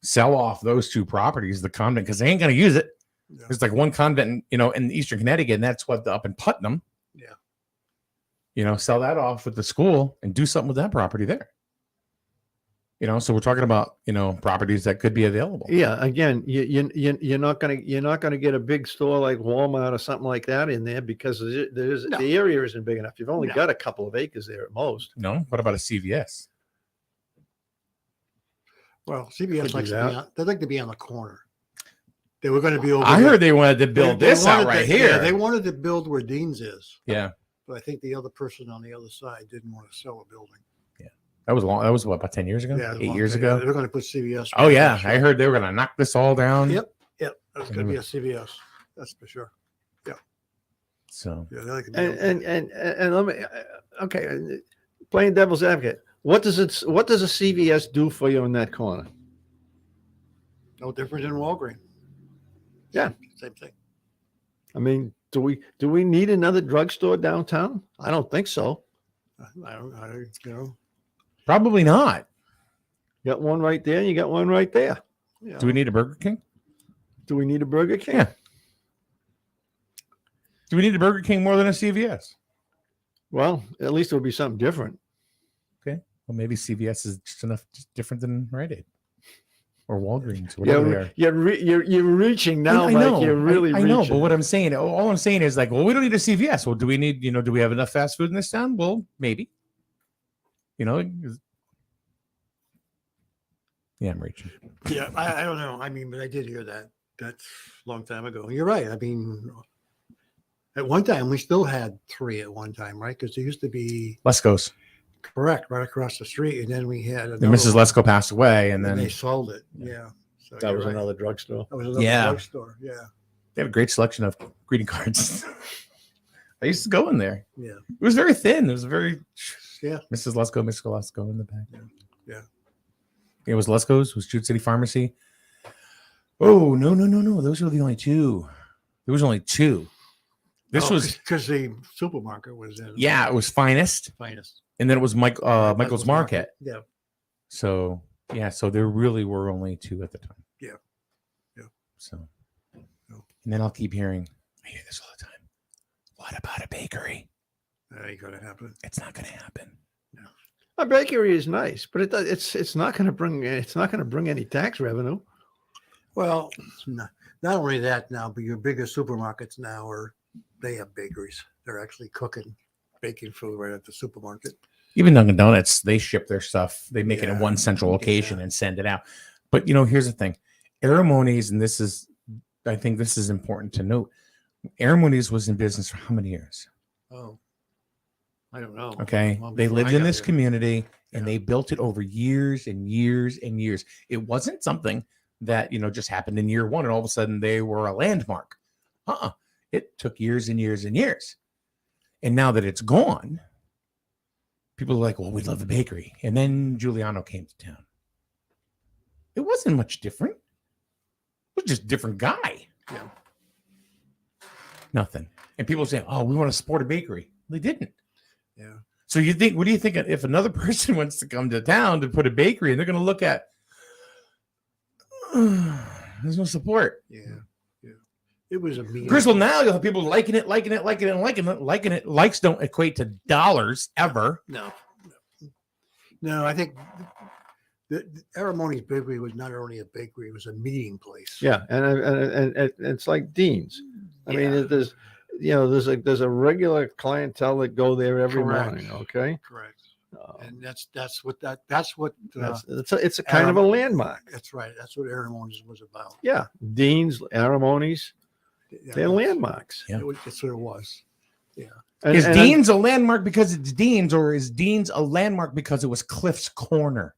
sell off those 2 properties, the convent, because they ain't going to use it. Yeah. There's like one convent, in Eastern Connecticut, and that's what up in Putnam. Yeah. Sell that off with the school and do something with that property there. So we're talking about, properties that could be available. Yeah. Again, you're not gonna get a big store like Walmart or something like that in there because the area isn't big enough. You've only got a couple of acres there at most. No. What about a CVS? Well, CVS they like to be on the corner. They were going to be over. I heard they wanted to build this out right here. Yeah, they wanted to build where Dean's is. Yeah. But I think the other person on the other side didn't want to sell a building. Yeah. That was long. That was what, about 10 years ago? Yeah. 8 years ago? They were going to put CVS. Oh, yeah. I heard they were going to knock this all down. Yep. That was going to be a CVS. That's for sure. Yeah. So. Yeah, they like and let me, okay, playing devil's advocate. What does a CVS do for you in that corner? No different than Walgreens. Yeah. Same thing. I mean, do we need another drugstore downtown? I don't think so. I don't. Probably not. You got one right there, and you got one right there. Yeah. Do we need a Burger King? Do we need a Burger King? Yeah. Do we need a Burger King more than a CVS? Well, at least it would be something different. Okay. Well, maybe CVS is just different than Rite Aid or Walgreens. Whatever you're reaching now. I know. You're really I know. reaching. But what I'm saying, all I'm saying is like, well, we don't need a CVS. Well, do we need, do we have enough fast food in this town? Well, maybe. Yeah, I'm reaching. Yeah, I don't know. I mean, but I did hear that. That's a long time ago. You're right. I mean, at one time, we still had 3 at one time, right? Because there used to be Lesko's. Correct, right across the street. And then we had Mrs. Lesko passed away, and then they sold it. Yeah. So that was another drugstore. That was another drugstore. Yeah. They have a great selection of greeting cards. I used to go in there. Yeah. It was very thin. It was very Mrs. Lesko in the back. Yeah. It was Lesko's, it was Jude City Pharmacy. Oh, no. Those were the only 2. There was only 2. This was because the supermarket was in. Yeah, it was Finest. And then it was Michael's Market. Yeah. So there really were only 2 at the time. Yeah. So, and then I'll keep hearing, I hear this all the time. What about a bakery? That ain't gonna happen. It's not gonna happen. No. A bakery is nice, but it's not going to bring any tax revenue. Well, not only that now, but your biggest supermarkets now they have bakeries. They're actually baking food right at the supermarket. Even Dunkin' Donuts, they ship their stuff. They make it in one central location and send it out. But here's the thing. Aramoni's, and I think this is important to note. Aramoni's was in business for how many years? Oh, I don't know. Okay. Well, They before lived I in got this here. community and they built it over years and years and years. It wasn't something that, just happened in year one and all of a sudden they were a landmark. It took years and years and years. And now that it's gone, people are like, well, we love the bakery. And then Giuliano came to town. It wasn't much different. It was just a different guy. Yeah. Nothing. And people say, oh, we want to support a bakery. They didn't. Yeah. So what do you think if another person wants to come to town to put a bakery and they're going to look at, there's no support. Yeah. It was a meeting. Griswold, now you'll have people liking it. Likes don't equate to dollars ever. No, I think the Aramoni's Bakery was not only a bakery, it was a meeting place. Yeah, and it's like Dean's. I mean, there's a regular clientele that go there every morning. Okay, correct. And that's what it's a kind of a landmark. That's right. That's what Aramoni's was about. Yeah, Dean's, Aramoni's, they're landmarks. Yeah, that's what it was. Yeah. Is Dean's a landmark because it's Dean's, or is Dean's a landmark because it was Cliff's Corner?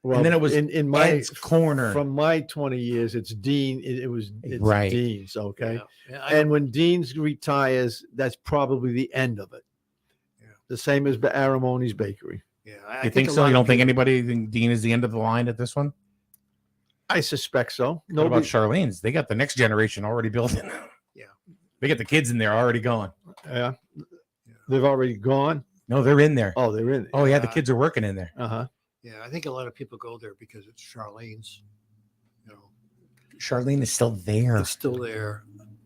Well, and then it was in my Ed's Corner. From my 20 years, it's Dean. It's right. Dean's. Okay. Yeah, and when Dean's retires, that's probably the end of it. Yeah. The same as Aramoni's Bakery. Yeah. You think so? You don't think anybody think Dean is the end of the line at this one? I suspect so. What about Charlene's? They got the next generation already built in. Yeah. They got the kids in there already going. Yeah. They've already gone. No, they're in there. Oh, they're in there. Oh, yeah. The kids are working in there. Uh-huh. Yeah, I think a lot of people go there because it's Charlene's. Charlene is still there. It's still there.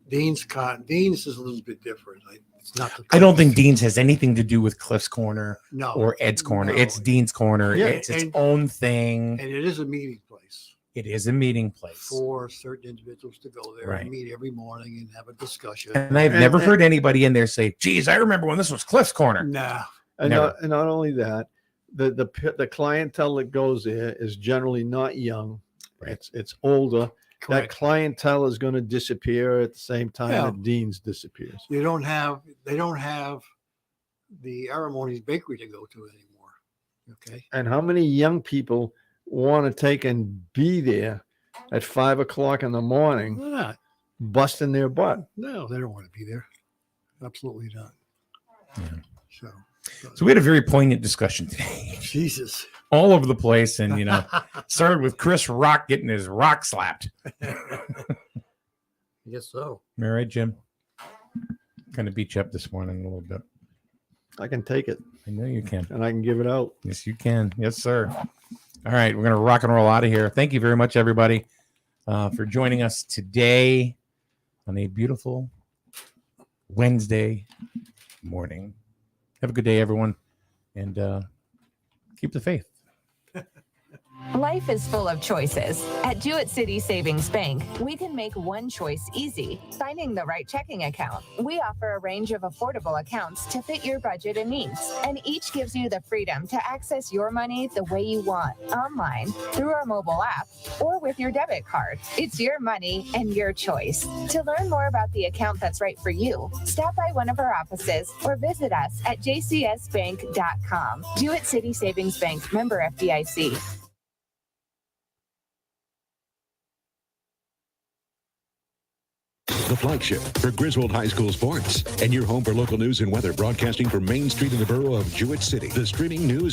Dean's is a little bit different. It's not. I don't think Dean's has anything to do with Cliff's Corner No, or Ed's Corner. no. It's Dean's Corner. Yeah, It's its own thing. And it is a meeting place. It is a meeting place for certain individuals to go there and meet every morning and have a discussion. And I've never heard anybody in there say, geez, I remember when this was Cliff's Corner. Nah. And not only that, the clientele that goes there is generally not young. Right. It's older. Correct. That clientele is going to disappear at the same time that Dean's disappears. They don't have the Aramoni's Bakery to go to anymore. Okay. And how many young people want to take and be there at 5 o'clock in the morning, busting their butt? No, they don't want to be there. Absolutely not. Yeah. So we had a very poignant discussion today. Jesus. All over the place. And, started with Chris Rock getting his rock slapped. I guess so. All right, Jim. Kind of beat you up this morning a little bit. I can take it. I know you can. And I can give it out. Yes, you can. Yes, sir. All right. We're going to rock and roll out of here. Thank you very much, everybody, for joining us today on a beautiful Wednesday morning. Have a good day, everyone, and keep the faith. Life is full of choices. At Jewett City Savings Bank, we can make one choice easy, finding the right checking account. We offer a range of affordable accounts to fit your budget and needs, and each gives you the freedom to access your money the way you want, online, through our mobile app, or with your debit card. It's your money and your choice. To learn more about the account that's right for you, stop by one of our offices or visit us at jcsbank.com. Jewett City Savings Bank, member FDIC. The flagship for Griswold High School sports, and your home for local news and weather, broadcasting from Main Street in the borough of Jewett City. The streaming news